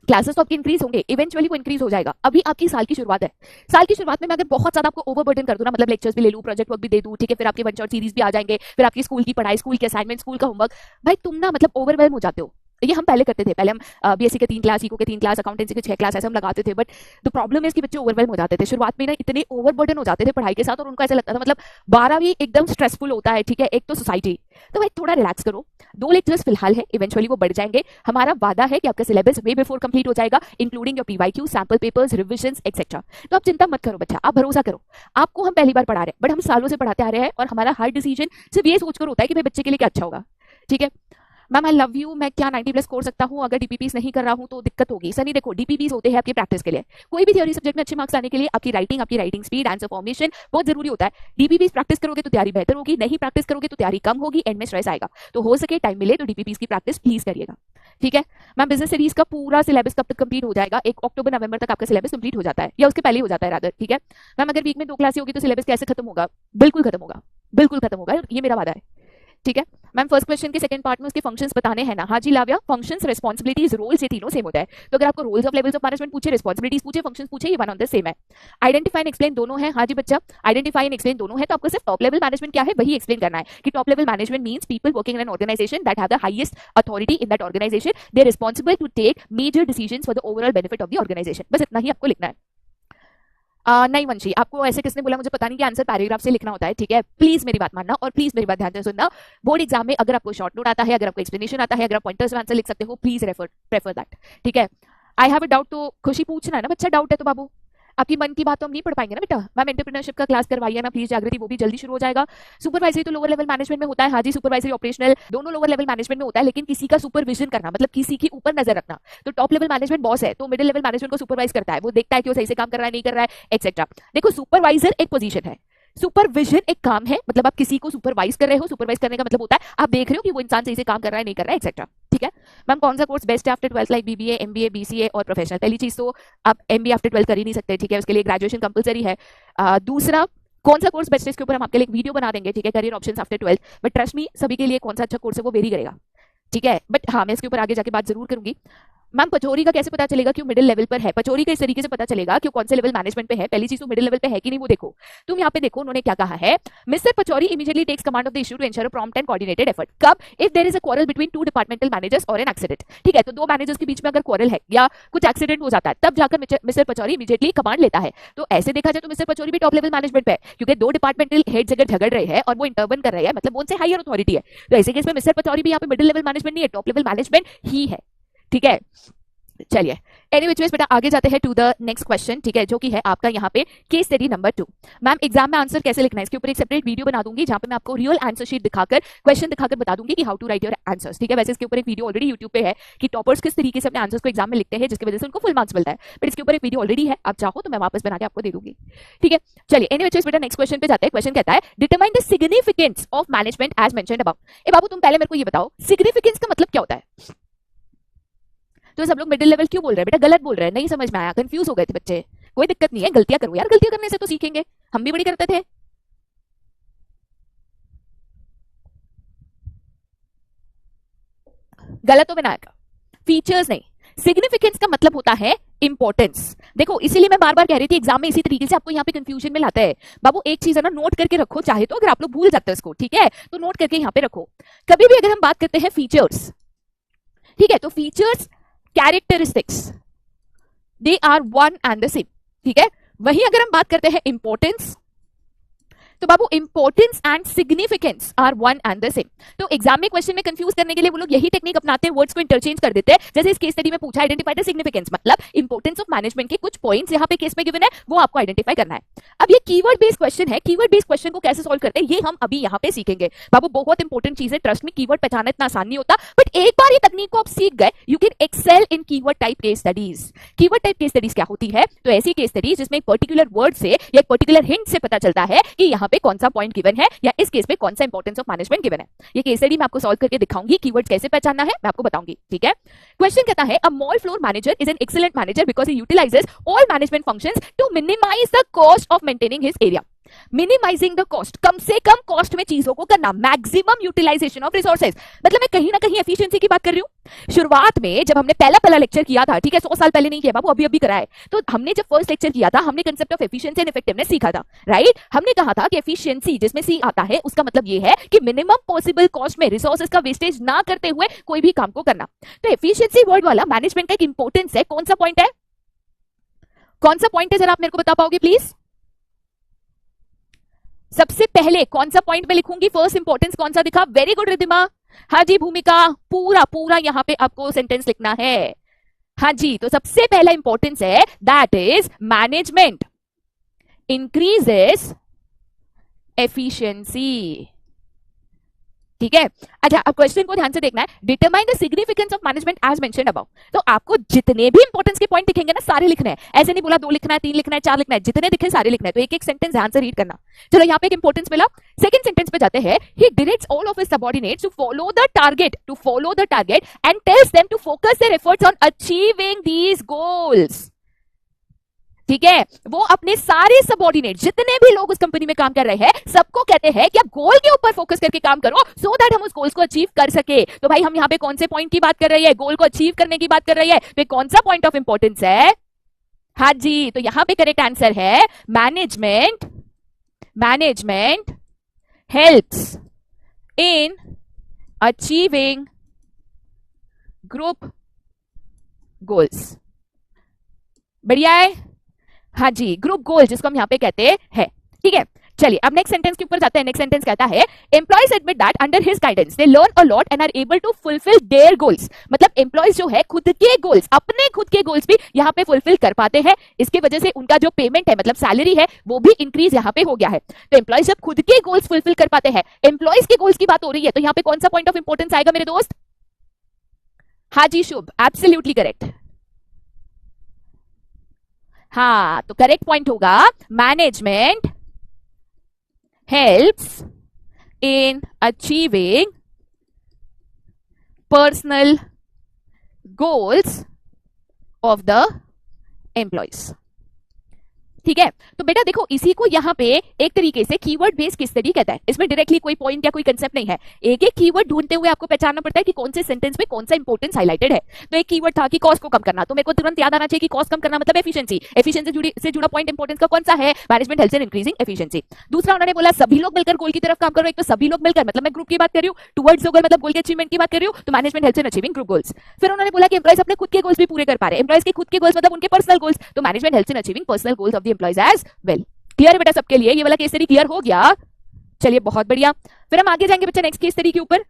क्लासेस तो आपके इंक्रीज होंगे, इवेंचुअली वो इंक्रीज हो जाएगा। अभी आपकी साल की शुरुआत है, साल की शुरुआत में मैं अगर बहुत ज्यादा आपको ओवरबर्डन कर दूं ना, मतलब लेक्चर्स भी ले लूं, प्रोजेक्ट वर्क भी दे दूं, ठीक है, फिर आपके 1 शॉट सीरीज भी आ जाएंगे, फिर आपकी स्कूल की पढ़ाई, स्कूल के असाइनमेंट, स्कूल का होमवर्क, भाई तुम ना मतलब ओवरवेलम हो जाते हो। ये हम पहले करते थे, पहले हम बीएससी के 3 क्लास, इको के 3 क्लास, अकाउंटेंसी के 6 क्लास ऐसे हम लगाते थे। बट द प्रॉब्लम है कि बच्चे ओवरवेलम हो जाते थे शुरुआत में ना, इतने ओवरबर्डन हो जाते थे पढ़ाई के साथ, और उनको ऐसा लगता था मतलब 12 भी एकदम स्ट्रेसफुल होता है, ठीक है। एक तो सोसाइटी, तो भाई थोड़ा रिलैक्स करो। 2 लेक्चर्स फिलहाल है, इवेंचुअली वो बढ़ जाएंगे। हमारा वादा है कि आपका सिलेबस वे बिफोर कंप्लीट हो जाएगा, including your PYQ, sample papers, revisions etcetera. तो आप चिंता मत करो बच्चा, आप भरोसा करो। आपको हम पहली बार पढ़ा रहे हैं, बट हम सालों से पढ़ाते आ रहे हैं, और हमारा हर डिसीजन सिर्फ ये सोचकर होता है कि भाई बच्चे के लिए क्या अच्छा होगा, ठीक है। मैम आई लव यू, मैं क्या 90 प्लस स्कोर सकता हूँ? अगर डीपीपीस नहीं कर रहा हूँ तो दिक्कत होगी। सनी देखो, डीपीपीस होते हैं आपकी प्रैक्टिस के लिए। कोई भी थ्योरी सब्जेक्ट में अच्छे मार्क्स लाने के लिए आपकी राइटिंग स्पीड, आंसर फॉर्मेशन बहुत जरूरी होता है। डीपीपीस प्रैक्टिस करोगे तो तैयारी बेहतर होगी, नहीं प्रैक्टिस करोगे तो तैयारी कम होगी, एंड में स्ट्रेस आएगा। तो हो सके टाइम मिले तो डीपीपीस की प्रैक्टिस प्लीज करिएगा, ठीक है। मैम बिजनेस स्टडीज का पूरा सिलेबस कब तक कंप्लीट हो जाएगा? एक अक्टूबर नवंबर तक आपका सिलेबस कंप्लीट हो जाता है, या उसके पहले हो जाता है रादर, ठीक है। मैम अगर वीक में 2 क्लासें होगी तो सिलेबस कैसे खत्म होगा? बिल्कुल खत्म होगा, बिल्कुल खत्म होगा, ये मेरा वादा है, ठीक है। मैम फर्स्ट क्वेश्चन के सेकंड पार्ट में उसके फंक्शंस बताने हैं ना? हाँ जी लाव्या, फंक्शंस, रिस्पांसिबिलिटीज, रोल्स, ये तीनों सेम होता है। तो अगर आपको roles of levels of management पूछे, रिस्पांसिबिलिटीज पूछे, फंक्शंस पूछे, ये वन ऑन द सेम है। आइडेंटिफाई एंड एक्सप्लेन दोनों है। हाँ जी बच्चा, आइडेंटिफाई एंड एक्सप्लेन दोनों है। तो आपको सिर्फ टॉप लेवल मैनेजमेंट क्या है वही एक्सप्लेन करना है कि top level management means people working in an organisation that have the highest authority in that organisation, they are responsible to take major decisions for the overall benefit of the organisation. बस इतना ही आपको लिखना है। नहीं वंशी, आपको ऐसे किसने बोला? मुझे पता नहीं कि आंसर पैराग्राफ से लिखना होता है, ठीक है। प्लीज मेरी बात मानना और प्लीज मेरी बात ध्यान से सुनना। बोर्ड एग्जाम में अगर आपको शॉर्ट नोट आता है, अगर आपको एक्सप्लेनेशन आता है, अगर आप पॉइंटर्स में आंसर लिख सकते हो, प्लीज प्रेफर दैट, ठीक है। आई हैव अ डाउट, तो खुशी पूछना है ना बच्चा, डाउट है तो बाबू आपकी मन की बात तो हम नहीं पढ़ पाएंगे ना बेटा। मैम एंटरप्रेन्योरशिप का क्लास करवाइए ना प्लीज जागृति, वो भी जल्दी शुरू हो जाएगा। सुपरवाइजरी तो लोअर लेवल मैनेजमेंट में होता है। हाँ जी, सुपरवाइजरी ऑपरेशनल दोनों लोअर लेवल मैनेजमेंट में होता है, लेकिन किसी का सुपरविजन करना मतलब किसी के ऊपर नजर रखना। तो टॉप लेवल मैनेजमेंट बॉस है तो मिडिल लेवल मैनेजमेंट को सुपरवाइज करता है, वो देखता है कि वो सही से काम कर रहा है नहीं कर रहा है एक्सेट्रा। देखो सुपरवाइजर एक पोजीशन है, सुपरविजन एक काम है, मतलब आप किसी को सुपरवाइज कर रहे हो। सुपरवाइज करने का मतलब होता है आप देख रहे हो कि वो इंसान सही से काम कर रहा है नहीं कर रहा है एक्सेट्रा, ठीक है। मैम कौन सा कोर्स बेस्ट है after 12th, like BBA, MBA, BCA और प्रोफेशनल? पहली चीज तो आप एमबीए आफ्टर 12th कर ही नहीं सकते, ठीक है, उसके लिए ग्रेजुएशन कंपलसरी है। दूसरा, कौन सा कोर्स बेस्ट है इसके ऊपर हम आपके लिए एक वीडियो बना देंगे, ठीक है, career options after 12th। But trust me, सभी के लिए कौन सा अच्छा कोर्स है वो वेरी करेगा, ठीक है। बट हाँ, मैं इसके ऊपर आगे जाके बात जरूर करूंगी। मैम पचौरी का कैसे पता चलेगा क्यों मिडिल लेवल पर है? पचौरी का इस तरीके से पता चलेगा कि कौन से लेवल मैनेजमेंट पे है। पहली चीज तो मिडिल लेवल पे है कि नहीं वो देखो। तुम यहाँ पे देखो उन्होंने क्या कहा है, mister Pachauri immediately takes command of the issue to ensure a prompt and coordinated effort. कब? If there is a quarrel between 2 departmental managers और एन एक्सीडेंट, ठीक है। तो 2 मैनेजर्स के बीच में अगर क्वारल है या कुछ एक्सीडेंट हो जाता है, तब जाकर मिस्टर पचौरी इमीडिएटली कमांड लेता है। तो ऐसे देखा जाए तो मिस्टर पचौरी भी टॉप लेवल मैनेजमेंट पे है, क्योंकि 2 डिपार्टमेंटल हेड्स अगर झगड़ रहे हैं और वो इंटरवन कर रहे हैं, मतलब उनसे हायर अथॉरिटी है। तो ऐसे केस में मिस्टर पचौरी भी यहाँ पे मिडिल लेवल मैनेजमेंट नहीं है, टॉप लेवल मैनेजमेंट ही है, ठीक है। चलिए एनीवेज बेटा आगे जाते हैं टू द नेक्स्ट क्वेश्चन, ठीक है, जो कि है आपका यहाँ पे case study number 2। Ma'am exam में आंसर कैसे लिखना है इसके ऊपर एक सेपरेट वीडियो बना दूंगी, जहां पे मैं आपको रियल आंसर शीट दिखाकर क्वेश्चन दिखाकर बता दूंगी कि how to write your answers, ठीक है। वैसे इसके ऊपर एक वीडियो ऑलरेडी यूट्यूब पे है कि टॉपर्स किस तरीके से अपने आंसर्स को एग्जाम में लिखते हैं, जिसकी वजह से उनको फुल मार्क्स मिलता है। बट इसके ऊपर एक वीडियो ऑलरेडी है, आप चाहो तो मैं वापस बना के आपको दे दूंगी, ठीक है। चलिए एनीवेज बेटा नेक्स्ट क्वेश्चन पे जाते हैं। क्वेश्चन कहता है determine the significance of management as mentioned above. ए बाबू तुम पहले मेरे को ये बताओ सिग्निफिकेंस का मतलब क्या होता है? तो सब लोग मिडिल लेवल क्यों बोल रहे हैं बेटा? गलत बोल रहे हैं, नहीं समझ में आया, कंफ्यूज हो गए थे बच्चे। कोई दिक्कत नहीं है, गलतियां करो यार, गलतियां करने से तो सीखेंगे, हम भी बड़ी करते थे। गलत तो बनाया, फीचर्स नहीं, सिग्निफिकेंस का मतलब होता है इंपॉर्टेंस। देखो इसीलिए मैं बार बार कह रही थी एग्जाम में इसी तरीके से आपको यहाँ पे कंफ्यूजन में लाता है। बाबू एक चीज है ना, नोट करके रखो, चाहे तो अगर आप लोग भूल जाते हो इसको, ठीक है, तो नोट करके यहाँ पे रखो। कभी भी अगर हम बात करते हैं फीचर्स, ठीक है, तो features characteristics they are one and the same, ठीक है। वहीं अगर हम बात करते हैं इंपॉर्टेंस, तो बाबू importance and significance are one and the same. तो एग्जाम में क्वेश्चन में कंफ्यूज करने के लिए वो लोग यही टेक्निक अपनाते हैं, वर्ड्स को इंटरचेंज कर देते हैं। जैसे इस केस स्टडी में पूछा आइडेंटिफाई द सिग्निफिकेंस, मतलब इंपॉर्टेंस ऑफ मैनेजमेंट के कुछ पॉइंट्स यहाँ पे केस में गिवन है, वो आपको आइडेंटिफाई करना है। अब ये कीवर्ड बेस्ड क्वेश्चन है, कीवर्ड बेस्ड क्वेश्चन को कैसे सॉल्व करते हैं ये हम अभी यहाँ पे सीखेंगे। बाबू बहुत इंपॉर्टेंट चीज है, ट्रस्ट में, कीवर्ड पहचानना इतना आसान नहीं होता, बट एक बार ये तकनीक को आप सीख गए, you can excel in keyword type case studies. Keyword type case studies क्या होती है? तो ऐसी केस स्टडीज जिसमें एक पर्टिकुलर वर्ड से या एक पर्टिकुलर हिंट से पता चलता है कि यहाँ पे कौन सा पॉइंट गिवन है, या इस केस में कौन सा इंपॉर्टेंस ऑफ मैनेजमेंट गिवन है। ये केस स्टडी मैं आपको सॉल्व करके दिखाऊंगी, कीवर्ड्स कैसे पहचानना है मैं आपको बताऊंगी, ठीक है। क्वेश्चन कहता है a mall floor manager is an excellent manager because he utilises all management functions to minimise the cost of maintaining his area. Minimising the cost, कम से कम कॉस्ट में चीजों को करना, मैक्सिमम यूटिलाइजेशन ऑफ रिसोर्सेज, मतलब मैं कहीं ना कहीं एफिशिएंसी की बात कर रही हूं। शुरुआत में जब हमने पहला लेक्चर किया था, ठीक है, 100 साल पहले नहीं किया बाबू, अभी अभी कराया, तो हमने जब फर्स्ट लेक्चर किया था हमने concept of efficiency and effectiveness सीखा था, राइट। हमने कहा था कि एफिशिएंसी जिसमें सी आता है उसका मतलब ये है कि मिनिमम पॉसिबल कॉस्ट में रिसोर्सेज का वेस्टेज ना करते हुए कोई भी काम को करना। तो एफिशिएंसी वर्ड वाला मैनेजमेंट का एक इंपॉर्टेंस है, कौन सा पॉइंट है, कौन सा पॉइंट है, जरा आप मेरे को बता पाओगे प्लीज? सबसे पहले कौन सा पॉइंट में लिखूंगी, फर्स्ट इंपॉर्टेंस कौन सा दिखा? वेरी गुड रिद्धिमा, हाँ जी भूमिका, पूरा पूरा यहाँ पे आपको सेंटेंस लिखना है, हाँ जी। तो सबसे पहला इंपॉर्टेंस है that is management increases efficiency, ठीक है। अच्छा, अब क्वेश्चन को ध्यान से देखना है। Determine the significance of management as mentioned above. तो आपको जितने भी इंपॉर्टेंस के पॉइंट दिखेंगे ना सारे लिखने हैं। ऐसे नहीं बोला 2 लिखना है, 3 लिखना है, 4 लिखना है, जितने दिखे सारे लिखना है। तो एक एक सेंटेंस ध्यान से रीड करना। चलो यहाँ पे एक इंपॉर्टेंस मिला। सेकंड सेंटेंस पे जाते हैं। He directs all of his subordinates to follow the target and tells them to focus their efforts on achieving these goals. ठीक है, वो अपने सारे सबऑर्डिनेट जितने भी लोग उस कंपनी में काम कर रहे हैं सबको कहते हैं कि आप गोल के ऊपर फोकस करके काम करो सो दैट हम उस गोल्स को अचीव कर सके। तो भाई हम यहाँ पे कौन से पॉइंट की बात कर रही है? गोल को अचीव करने की बात कर रही है। तो कौन सा पॉइंट ऑफ इंपॉर्टेंस है? हाँ जी, तो यहां पे करेक्ट आंसर है management helps in achieving group goals. बढ़िया है। हाँ जी, ग्रुप गोल जिसको हम यहाँ पे कहते हैं। ठीक है, चलिए अब नेक्स्ट सेंटेंस के ऊपर जाते हैं। नेक्स्ट सेंटेंस कहता है employees admit that under his guidance they learn a lot and are able to fulfil their goals. मतलब एम्प्लॉइज जो है खुद के गोल्स, अपने खुद के गोल्स भी यहाँ पे फुलफिल कर पाते हैं। इसके वजह से उनका जो पेमेंट है मतलब सैलरी है वो भी इंक्रीज यहाँ पे हो गया है। तो एम्प्लॉइज जब खुद के गोल्स फुलफिल कर पाते हैं, एम्प्लॉइज के गोल्स की बात हो रही है, तो यहाँ पे कौन सा पॉइंट ऑफ इंपॉर्टेंस आएगा मेरे दोस्त? हाँ जी शुभ, एब्सोल्युटली करेक्ट। हाँ, तो करेक्ट पॉइंट होगा management helps in achieving personal goals of the employees. ठीक है, तो बेटा देखो इसी को यहाँ पे एक तरीके से कीवर्ड बेस्ड केस स्टडी कहता है। इसमें डायरेक्टली कोई पॉइंट या कोई कंसेप्ट नहीं है। एक एक कीवर्ड ढूंढते हुए आपको पहचानना पड़ता है कि कौन से सेंटेंस में कौन सा इंपॉर्टेंस हाईलाइटेड है। तो एक कीवर्ड था कि कॉस्ट को कम करना, तो मेरे को तुरंत याद आना चाहिए कि कॉस्ट कम करना मतलब एफिशिएंसी से जुड़ा पॉइंट इंपॉर्टेंस का कौन सा है? Management helps in increasing efficiency. दूसरा उन्होंने बोला सभी लोग मिलकर गोल की तरफ काम करो। एक तो सभी लोग मिलकर मतलब मैं ग्रुप की बात कर रही हूँ, टुवर्ड्स गोल मतलब गोल के अचीवमेंट की बात कर रही हूँ, तो management helps in achieving group goals. फिर उन्होंने बोला कि एम्प्लॉइज अपने खुद के गोल्स भी पूरे कर पा रहे हैं। एम्प्लॉइज के खुद के गोल्स मतलब उनके पर्सनल गोल्स, तो management helps in achieving personal goals of the employees as well. Clear है बेटा सबके लिए? ये वाला केस स्टडी क्लियर हो गया? चलिए बहुत बढ़िया। फिर हम आगे जाएंगे बच्चा नेक्स्ट केस स्टडी के ऊपर।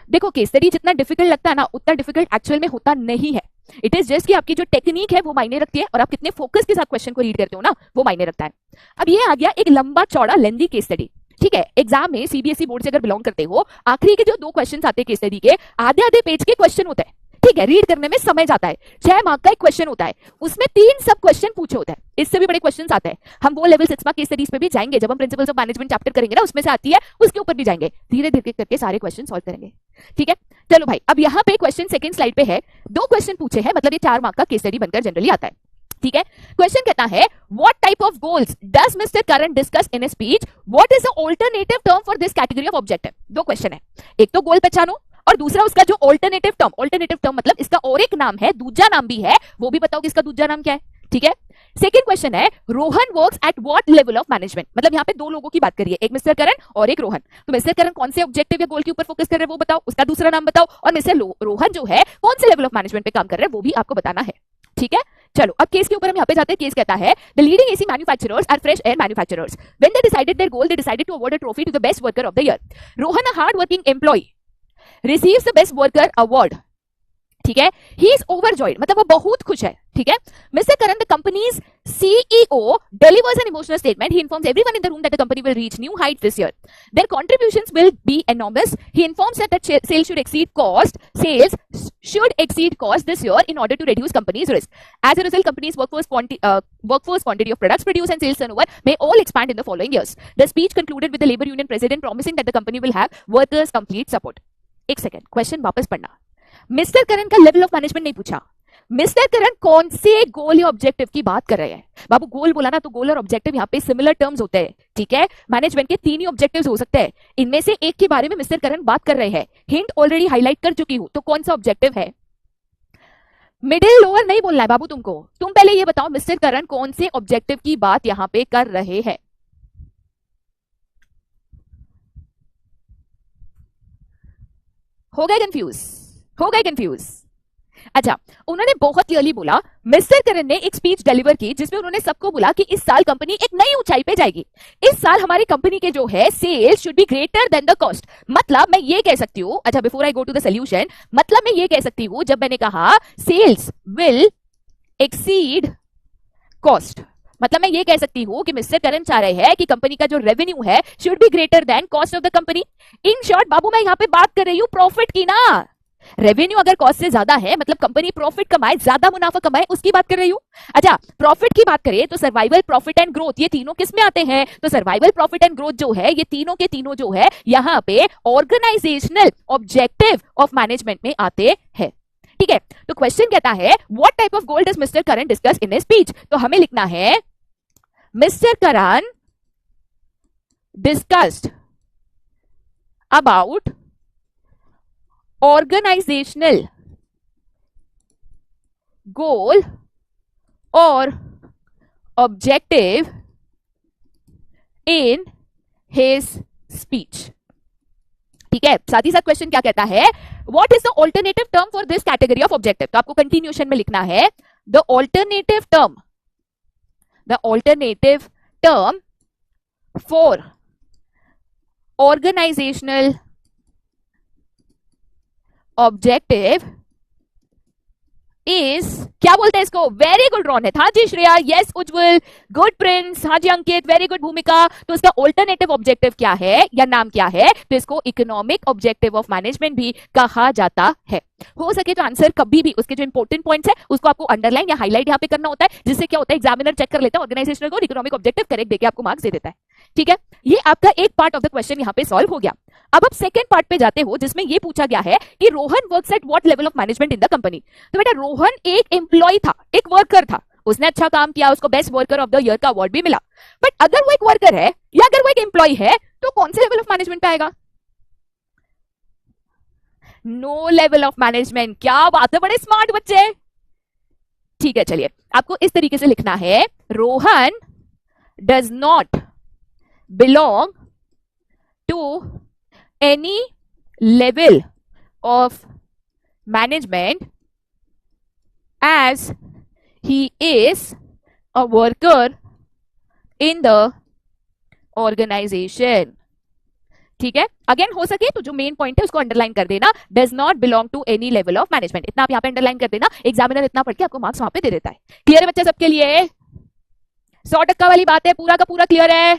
देखो केस स्टडी जितना डिफिकल्ट लगता है ना उतना डिफिकल्ट एक्चुअल में होता नहीं है। इट इज जस्ट कि आपकी जो टेक्निक है वो मायने रखती है और आप कितने फोकस के साथ क्वेश्चन को रीड करते हो ना वो मायने रखता है। अब ये आ गया एक लंबा चौड़ा लेंथी केस स्टडी। ठीक है, एग्जाम में सीबीएसई बोर्ड से अगर बिलोंग करते हो, आखिरी के जो 2 क्वेश्चन आते हैं केस स्टडी के, आधे आधे पेज के क्वेश्चन होते हैं। ठीक है, रीड करने में समय जाता है। 6 मार्क का एक क्वेश्चन होता है, उसमें 3 सब क्वेश्चन पूछे होते हैं। इससे भी बड़े क्वेश्चंस आते हैं। हम वो लेवल 6 मार्क केस स्टडीज पे भी जाएंगे, जब हम प्रिंसिपल्स ऑफ मैनेजमेंट चैप्टर करेंगे ना उसमें से आती है, उसके ऊपर भी जाएंगे। धीरे धीरे करके सारे क्वेश्चन सॉल्व करेंगे। ठीक है, चलो भाई अब यहाँ पे क्वेश्चन सेकंड स्लाइड पे है। 2 क्वेश्चन पूछे हैं, मतलब ये 4 मार्क का केस स्टडी बनकर जनरली आता है। ठीक है, क्वेश्चन कहता है what type of goals does mister Karan discuss in a speech, what is the alternative term for this category of objective. 2 question है, एक तो गोल पहचानो और दूसरा उसका जो अल्टरनेटिव टर्म मतलब इसका और एक नाम है, दूसरा नाम भी है, वो भी बताओ कि इसका दूसरा नाम क्या है। ठीक है, सेकंड क्वेश्चन है Rohan works at what level of management. मतलब यहाँ पे 2 लोगों की बात करिए, एक मिस्टर करन और एक रोहन। तो मिस्टर करन कौन से ऑब्जेक्टिव या गोल के ऊपर फोकस कर रहे हैं वो बताओ, उसका दूसरा नाम बताओ, और मिस्टर रोहन जो है कौन से लेवल ऑफ मैनेजमेंट पे काम कर रहे हैं वो भी आपको बताना है। ठीक है, चलो अब केस के ऊपर हम यहाँ पे जाते हैं। केस कहता है the leading AC manufacturers are fresh air manufacturers. When they decided their goal, they decided to award a trophy to the best worker of the year. Rohan, a hard working employee, receives the best worker award. ठीक है, he is overjoyed मतलब वो बहुत खुश है। ठीक है, mister Karan the company's CEO delivers an emotional statement. He informs everyone in the room that the company will reach new heights this year. Their contributions will be enormous. He informs that sales should exceed cost. Sales should exceed cost this year in order to reduce companies' risk. As a result, companies' workforce quantity of products produced and sales turnover may all expand in the following years. The speech concluded with the labor union president promising that the company will have workers' complete support. एक सेकेंड, क्वेश्चन वापस पढ़ना। मिस्टर करन का लेवल ऑफ मैनेजमेंट नहीं पूछा, मिस्टर करन कौन से गोल या ऑब्जेक्टिव की बात कर रहे हैं। बाबू गोल बोला ना, तो गोल और ऑब्जेक्टिव यहाँ पे सिमिलर टर्म्स होते हैं। ठीक है, मैनेजमेंट के 3 ही ऑब्जेक्टिव्स हो सकते हैं, इनमें से एक के बारे में मिस्टर करन बात कर रहे हैं। हिंट ऑलरेडी हाईलाइट कर चुकी हूं, तो कौन सा ऑब्जेक्टिव है? मिडिल लोअर नहीं बोलना है बाबू तुमको, तुम पहले ये बताओ मिस्टर करन कौन से ऑब्जेक्टिव की बात यहां पे कर रहे हैं। हो गए कंफ्यूज। अच्छा, उन्होंने बहुत क्लियरली बोला, मिस्टर करन ने एक स्पीच डिलीवर की जिसमें उन्होंने सबको बोला कि इस साल कंपनी एक नई ऊंचाई पे जाएगी। इस साल हमारी कंपनी के जो है sales should be greater than the cost. मतलब मैं ये कह सकती हूँ, अच्छा before I go to the solution, मतलब मैं ये कह सकती हूँ जब मैंने कहा सेल्स विल एक्सीड कॉस्ट, मतलब मैं ये कह सकती हूँ कि मिस्टर करण चाह रहे हैं कि कंपनी का जो रेवेन्यू है should be greater than cost of the company. In short बाबू मैं यहाँ पे बात कर रही हूँ प्रॉफिट की ना। रेवेन्यू अगर कॉस्ट से ज्यादा है मतलब कंपनी प्रॉफिट कमाए, ज्यादा मुनाफा कमाए, उसकी बात कर रही हूँ। अच्छा, प्रॉफिट की बात करें तो सर्वाइवल, प्रॉफिट एंड ग्रोथ, ये तीनों किस में आते हैं? तो सर्वाइवल, प्रॉफिट एंड ग्रोथ जो है ये तीनों के तीनों जो है यहाँ पे ऑर्गेनाइजेशनल ऑब्जेक्टिव ऑफ मैनेजमेंट में आते हैं। ठीक है, तो क्वेश्चन कहता है what type of goal does mister Karan discuss in his speech. तो हमें लिखना है mister Karan discussed about organizational goal or objective in his speech। ठीक है, साथ ही साथ क्वेश्चन क्या कहता है, what is the alternative term for this category of objective. तो आपको कंटिन्यूशन में लिखना है the alternative term for organisational objective is, क्या बोलते हैं इसको? वेरी गुड रोनित, हाँ जी Shreya, yes Ujjwal, good Prince, हाँ जी अंकित, वेरी गुड भूमिका। तो इसका ऑल्टरनेटिव ऑब्जेक्टिव क्या है या नाम क्या है? तो इसको इकोनॉमिक ऑब्जेक्टिव ऑफ मैनेजमेंट भी कहा जाता है। हो सके तो आंसर कभी भी उसके जो इंपॉर्टेंट पॉइंट्स है उसको आपको अंडरलाइन या हाईलाइट यहाँ पे करना होता है, जिससे क्या होता है एग्जामिनर चेक कर लेता है ऑर्गेनाइजेशनल और इकोनॉमिक ऑब्जेक्टिव करेक्ट देके आपको मार्क्स दे देता है। ठीक है, ये आपका एक पार्ट ऑफ द क्वेश्चन यहाँ पे सॉल्व हो गया। अब आप सेकंड पार्ट पे जाते हो जिसमें ये पूछा गया है कि Rohan works at what level of management in the company. तो बेटा रोहन एक एम्प्लॉय था, एक वर्कर था, उसने अच्छा काम किया, उसको best worker of the year का अवार्ड भी मिला। बट अगर वो एक वर्कर है या अगर वो एक एम्प्लॉय है तो कौन से लेवल ऑफ मैनेजमेंट पे आएगा? No level of management. क्या बात है, बड़े स्मार्ट बच्चे। ठीक है, चलिए आपको इस तरीके से लिखना है Rohan does not belong to any level of management as he is a worker in the organization। ठीक है, अगेन हो सके तो जो मेन पॉइंट है उसको अंडरलाइन कर देना, does not belong to any level of management, इतना आप यहाँ पे अंडरलाइन कर देना। एग्जामिनर इतना पढ़ के आपको मार्क्स वहां पे दे देता है। क्लियर है बच्चा सबके लिए? 100% वाली बात है, पूरा का पूरा क्लियर है?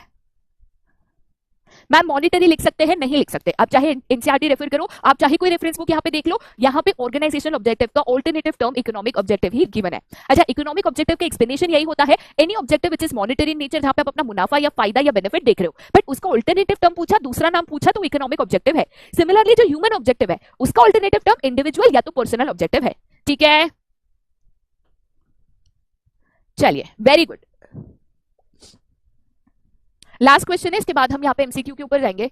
मैम मॉनिटरी लिख सकते हैं, नहीं लिख सकते, आप चाहे एनसीईआरटी रेफर करो, आप चाहे कोई रेफरेंस बुक यहाँ पे देख लो, यहाँ पे ऑर्गेनाइजेशन ऑब्जेक्टिव का ऑल्टरनेटिव टर्म इकोनॉमिक ऑब्जेक्टिव ही गिवन है। अच्छा, इकोनॉमिक ऑब्जेक्टिव का एक्सप्लेनेशन यही होता है any objective which is monetary in nature, जहां पे आप अपना मुनाफा या फायदा या बेनिफिट देख रहे हो, बट उसका ऑल्टरनेटिव टर्म पूछा, दूसरा नाम पूछा तो इकोनॉमिक ऑब्जेक्टिव है। सिमिलरली जो ह्यूमन ऑब्जेक्टिव है उसका ऑल्टरनेटिव टर्म इंडिविजुअल या तो पर्सनल ऑब्जेक्टिव है। ठीक है, चलिए वेरी गुड। लास्ट क्वेश्चन है, इसके बाद हम यहाँ पे एमसीक्यू के ऊपर जाएंगे।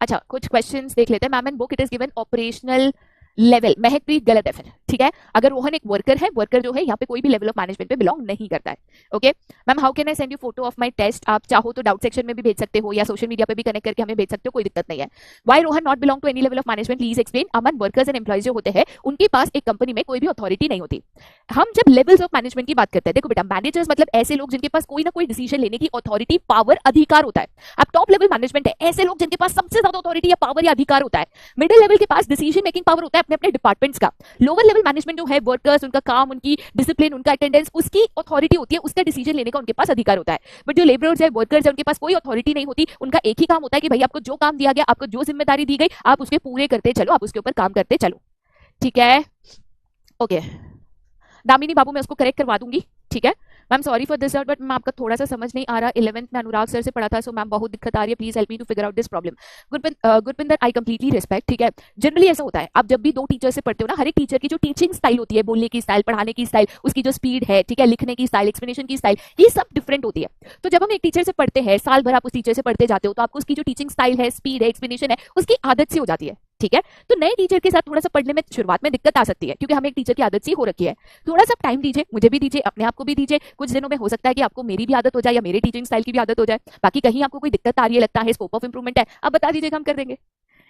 अच्छा, कुछ क्वेश्चंस देख लेते हैं। Ma'am in book it is given operational level, Mehakpreet गलत है फिर। ठीक है, अगर रोहन एक वर्कर है, वर्कर जो है यहाँ पे कोई भी लेवल ऑफ मैनेजमेंट पे बिलोंग नहीं करता है। Okay ma'am, how can I send you photo of my test? आप चाहो तो डाउट सेक्शन में भी भेज सकते हो या सोशल मीडिया पे भी कनेक्ट करके हमें भेज सकते हो, कोई दिक्कत नहीं है। Why Rohan not belong to any level of management, please explain. Aman, workers and employees जो होते हैं उनके पास एक कंपनी में कोई भी अथॉरिटी नहीं होती। हम जब लेवल्स ऑफ मैनेजमेंट की बात करते हैं, देखो बेटा मैनेजर्स मतलब ऐसे लोग जिनके पास कोई ना कोई डिसीजन लेने की अथॉरिटी, पावर, अधिकार होता है। अब टॉप लेवल मैनेजमेंट है ऐसे लोग जिनके पास सबसे ज्यादा अथॉरिटी या पावर या अधिकार होता है। मिडिल लेवल के पास डिसीजन मेकिंग पावर होता है अपने अपने डिपार्टमेंट्स का। लोअर लेवल मैनेजमेंट जो है, वर्कर्स, उनका काम, उनकी डिसिप्लिन, उनका अटेंडेंस, उसकी अथॉरिटी होती है, उसका डिसीजन लेने का उनके पास अधिकार होता है। बट जो लेबरर्स है, वर्कर्स है, उनके पास कोई अथॉरिटी नहीं होती। उनका एक ही काम होता है कि भाई आपको जो काम दिया गया, आपको जो जिम्मेदारी दी गई, आप उसके पूरे करते चलो, आप उसके ऊपर काम करते चलो। ठीक है, ओके दामिनी बाबू मैं उसको करेक्ट करवा दूंगी। ठीक है ma'am, sorry for this but ma'am आपका थोड़ा सा समझ नहीं आ रहा। 11th में अनुराग सर से पढ़ा था, सो मैम बहुत दिक्कत आ रही है, please help me to figure out this problem. Gurpinder I completely respect. ठीक है, जनरली ऐसा होता है, आप जब भी दो टीचर से पढ़ते हो ना, हर एक टीचर की जो टीचिंग स्टाइल होती है, बोलने की स्टाइल, पढ़ाने की स्टाइल, उसकी जो स्पीड है, ठीक है, लिखने की स्टाइल, एक्सप्लेनेशन की स्टाइल, ये सब डिफरेंट होती है। तो जब हम एक टीचर से पढ़ते हैं, साल भर आप उस टीचर से पढ़ते जाते हो, तो आपको उसकी जो टीचिंग स्टाइल है, स्पीड है, एक्सप्लेनेशन है, उसकी आदत सी हो जाती है। ठीक है, तो नए टीचर के साथ थोड़ा सा पढ़ने में शुरुआत में दिक्कत आ सकती है, क्योंकि हमें एक टीचर की आदत सी हो रखी है। थोड़ा सा टाइम दीजिए, मुझे भी दीजिए, अपने आप को भी दीजिए। कुछ दिनों में हो सकता है कि आपको मेरी भी आदत हो जाए या मेरे टीचिंग स्टाइल की भी आदत हो जाए। बाकी कहीं आपको कोई दिक्कत आ रही है, लगता है स्कोप ऑफ इंप्रूवमेंट है, आप बता दीजिएगा, हम कर देंगे।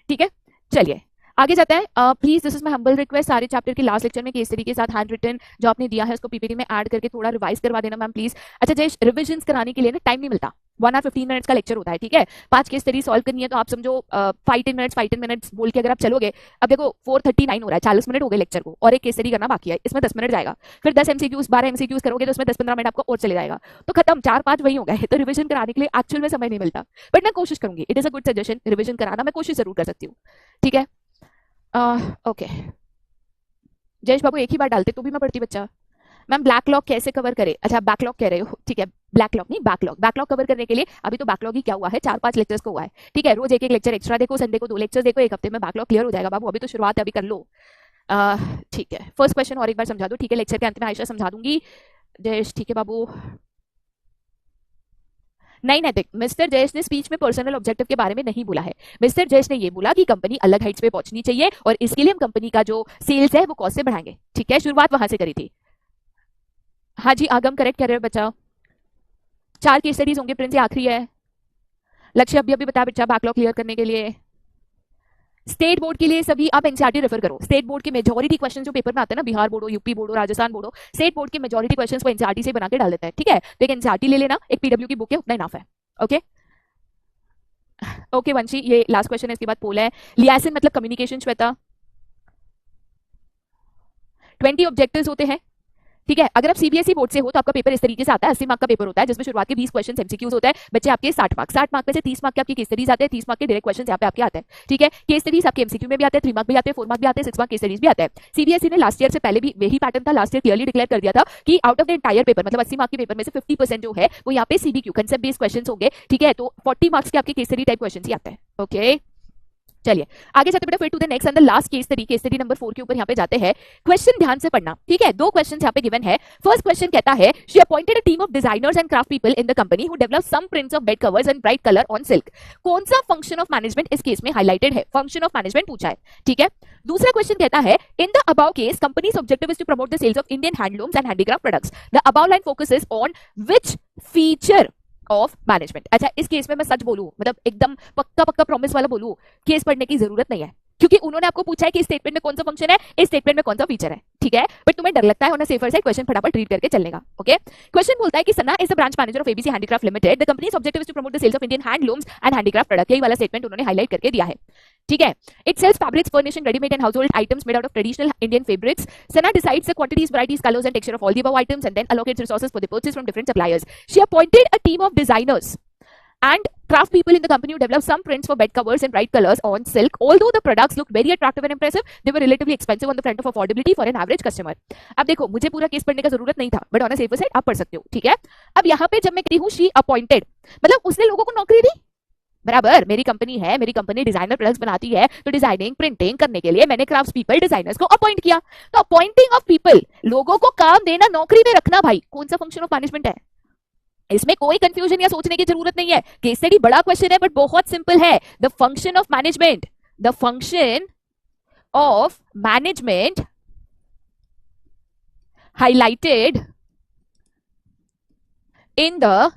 ठीक है, चलिए आगे जाते हैं। Please this is my humble request, सारे चैप्टर के लास्ट लेक्चर में केस स्टडी के साथ हैंड रिटन जो आपने दिया है उसको पीपीटी में ऐड करके थोड़ा रिवाइज करवा देना मैम प्लीज। अच्छा जय, रिविजन कराने के लिए ना टाइम नहीं मिलता, 1 hour 15 minutes का लेक्चर होता है, ठीक है। 5 केस स्टडी सॉल्व करनी है तो आप समझो 5 10 मिनट्स बोल के अगर आप चलोगे, अब देखो 4:39 हो रहा है, 40 मिनट हो गए लेक्चर को, और एक केस स्टडी करना बाकी है, इसमें 10 मिनट जाएगा। फिर 10 एमसीक्यूज 12 एमसीक्यूज करोगे तो उसमें 10 15 मिनट आपको और चले जाएगा, तो खत्म, 4 5 वही हो गए। तो रिविजन कराने के लिए एक्चुअल में समय नहीं मिलता, बट मैं कोशिश करूंगी, it is a good suggestion, revision कराना मैं कोशिश जरूर कर सकती हूँ, ठीक है। ओके जयेश बाबू एक ही बार डालते तो भी मैं पढ़ती बच्चा। मैम बैकलॉग कैसे कवर करे, अच्छा बैकलॉग कह रहे हो, ठीक है। बैकलॉग नहीं बैकलॉग, बैकलॉग कवर करने के लिए अभी तो बैकलॉग ही क्या हुआ है, 4 5 लेक्चर्स को हुआ है, ठीक है। रोज एक एक लेक्चर एक्स्ट्रा देखो, संडे को 2 लेक्चर्स देखो, एक हफ्ते में बैकलॉग क्लियर हो जाएगा बाबू, अभी तो शुरुआत है, अभी कर लो। ठीक है, फर्स्ट क्वेश्चन और एक बार समझा दो, ठीक है, लेक्चर के अंत में आयशा समझा दूंगी। जयेश ठीक है बाबू। नहीं नैतिक, मिस्टर जयेश ने स्पीच में पर्सनल ऑब्जेक्टिव के बारे में नहीं बोला है। मिस्टर जयेश ने ये बोला कि कंपनी अलग हाइट्स पे पहुंचनी चाहिए और इसके लिए हम कंपनी का जो सेल्स है वो कॉस्ट से बढ़ाएंगे, ठीक है, शुरुआत वहां से करी थी। हाँ जी आगम करेक्ट कह रहे हो बच्चा, 4 केस स्टडीज होंगे, प्रिंस ये आखिरी है। लक्ष्य अभी बता बच्चा बैकलॉग क्लियर करने के लिए। स्टेट बोर्ड के लिए सभी आप एनसीईआरटी रेफर करो, स्टेट बोर्ड के मेजॉरिटी क्वेश्चन जो पेपर में आते हैं ना, बिहार बोर्ड हो, यूपी बोर्ड हो, राजस्थान बोर्ड हो, स्टेट बोर्ड के मेजॉरिटी क्वेश्चन को एनसीईआरटी से बना के डाल देता है, ठीक है। तो एक एनसीईआरटी ले लेना, एक पीडब्ल्यू की बुक है, उतना इनफ है। ओके ओके वंशी, ये लास्ट क्वेश्चन है, इसके बाद पोल है। लियासिन मतलब कम्युनिकेशन, श्वेता। 20 ऑब्जेक्टिव्स होते हैं, ठीक है। अगर आप सीबीएसई बोर्ड से हो तो आपका पेपर इस तरीके से आता है, 80 मार्क का पेपर होता है, जिसमें शुरुआत के 20 क्वेश्चन एमसीक्यूज होता है, बच्चे आपके 60 मार्क में से 30 मार्क के आपके केस स्टडीज आते हैं, 30 मार्क के डायरेक्ट क्वेश्चन यहाँ पे आपके आते हैं, ठीक है। केस स्टडीज आपके एमसीक्यू में भी आते हैं, 3 मार्क भी आते हैं, 4 मार्क भी आते हैं, 6 मार्क केस स्टडीज भी आते हैं। सीबीएसई ने लास्ट ईयर से पहले भी वही पैटर्न था, लास्ट ईयर क्लियरली डिक्लेयर कर दिया था कि out of the entire paper, मतलब 80 मार्क के पेपर में से 50% जो है वो यहाँ पे सीबीक्यू कंसेप्ट बेस्ड क्वेश्चन होंगे, ठीक है। तो 40 मार्क्स के आपके केस स्टडी टाइप क्वेश्चन ही आते हैं। ओके चलिए आगे जाते बेटा, फिर to the next and the last case study number 4 के ऊपर यहाँ पे जाते हैं। क्वेश्चन ध्यान से पढ़ना, ठीक है। 2 क्वेश्चन यहाँ पे गिवन है। फर्स्ट क्वेश्चन कहता है, she appointed a team of designers and craft people in the company who develop some prints of bed covers and bright colour on silk. कौन सा फंक्शन ऑफ मैनेजमेंट इस केस में हाईलाइटेड है, फंक्शन ऑफ मैनेजमेंट पूछा है, ठीक है। दूसरा क्वेश्चन कहता है, in the above case company's objective is to promote the sales of Indian handlooms and handicraft products, the above line focuses on which feature of management. अच्छा इस केस में मैं सच बोलूं, मतलब एकदम पक्का पक्का प्रॉमिस वाला बोलूं, केस पढ़ने की जरूरत नहीं है, क्योंकि उन्होंने आपको पूछा है कि इस स्टेटमेंट में कौन सा फंक्शन है, इस स्टेटमेंट में कौन सा फीचर है, ठीक है। बट तुम्हें डर लगता है होना सेफर साइड, क्वेश्चन फटाफट रीड करके चलने का। ओके क्वेश्चन बोलता है कि Sana is the branch manager of ABC handicraft limited, the company's objective is to promote the sales of Indian handlooms and handicraft product. यही वाला स्टेटमेंट उन्होंने हाईलाइट करके दिया है, ठीक है। It sells fabrics furnishing readymade and household items made out of traditional Indian fabrics. Sana decides the quantities, varieties, colors and texture of all the above items and then allocates resources for the purchase from different suppliers. She appointed a team of designers and craft people in the company who developed some prints for bed covers in bright colors on silk. Although the products looked very attractive and impressive, they were relatively expensive on the front of affordability for an average customer. अब देखो मुझे पूरा केस पढ़ने का जरूरत नहीं था, but on a safer side आप पढ़ सकते हो, ठीक है। अब यहाँ पे जब मैं कहती हूँ शी अपॉइंटेड, मतलब उसने लोगों को नौकरी दी, बराबर। मेरी कंपनी है, मेरी कंपनी डिजाइनर प्रोडक्ट्स बनाती है, तो डिजाइनिंग प्रिंटिंग करने के लिए मैंने क्राफ्ट पीपल डिजाइनर्स को अपॉइंट किया। तो अपॉइंटिंग ऑफ पीपल, लोगों को काम देना, नौकरी में रखना, भाई कौन सा फंक्शन ऑफ मैनेजमेंट है, इसमें कोई कंफ्यूजन या सोचने की जरूरत नहीं है। केस स्टडी बड़ा क्वेश्चन है बट बहुत सिंपल है। The function of management, the function of management highlighted in the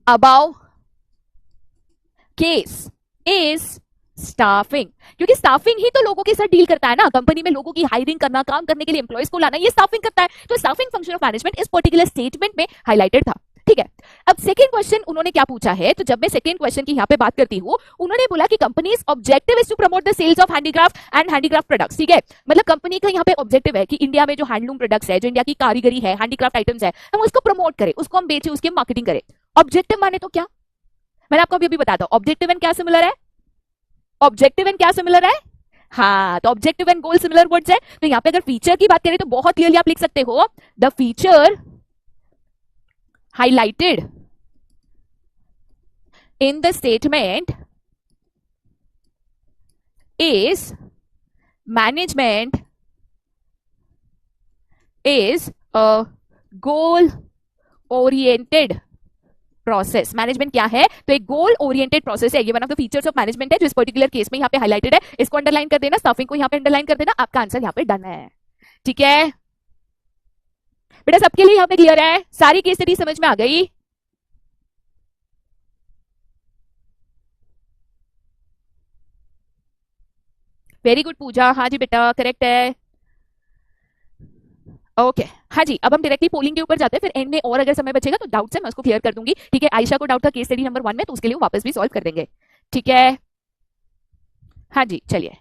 above case is staffing, क्योंकि स्टाफिंग ही तो लोगों के साथ डील करता है ना, कंपनी में लोगों की हायरिंग करना, काम करने के लिए एम्प्लॉयज को लाना, ये स्टाफिंग करता है। तो स्टाफिंग फंक्शन ऑफ मैनेजमेंट इस पर्टिकुलर स्टेटमेंट में हाईलाइटेड था, ठीक है। अब सेकंड क्वेश्चन उन्होंने क्या पूछा है, तो जब मैं सेकंड क्वेश्चन की यहाँ पे बात करती हूँ, उन्होंने बोला कि company's objective is to promote the sales of handicraft and handicraft products, ठीक है। मतलब कंपनी का यहाँ पे ऑब्जेक्टिव है कि इंडिया में जो हैंडलूम प्रोडक्ट्स है, जो इंडिया की कारीगरी है, हैंडीक्राफ्ट आइटम्स है, हम उसको प्रमोट करें, उसको हम बेचे, उसकी मार्केटिंग करें। ऑब्जेक्टिव माने तो क्या, मैंने आपको अभी बताता हूँ, ऑब्जेक्टिव एंड क्या सिमिलर है, ऑब्जेक्टिव एंड क्या सिमिलर है, हाँ तो objective and goal similar words है। तो यहाँ पे अगर फीचर की बात करें तो बहुत क्लियरली आप लिख सकते हो, the feature highlighted in the statement is management is a goal oriented process. Management क्या है, तो एक गोल ओरिएंटेड प्रोसेस है, ये one of the features of management है, जो इस पर्टिकुलर केस में यहाँ पे हाईलाइटेड है। इसको अंडरलाइन कर देना, स्टाफिंग को यहाँ पे अंडरलाइन कर देना, आपका आंसर यहाँ पे डन है, ठीक है बेटा। सबके लिए यहाँ पे क्लियर है, सारी केस स्टडी समझ में आ गई। वेरी गुड पूजा, हाँ जी बेटा करेक्ट है। ओके हाँ जी, अब हम डायरेक्टली पोलिंग के ऊपर जाते हैं, फिर एंड में और अगर समय बचेगा तो डाउट से मैं उसको क्लियर कर दूंगी। ठीक है, आयशा को डाउट था केस स्टडी नंबर 1 में, तो उसके लिए वो वापस भी सॉल्व कर देंगे। ठीक है, हाँ जी चलिए।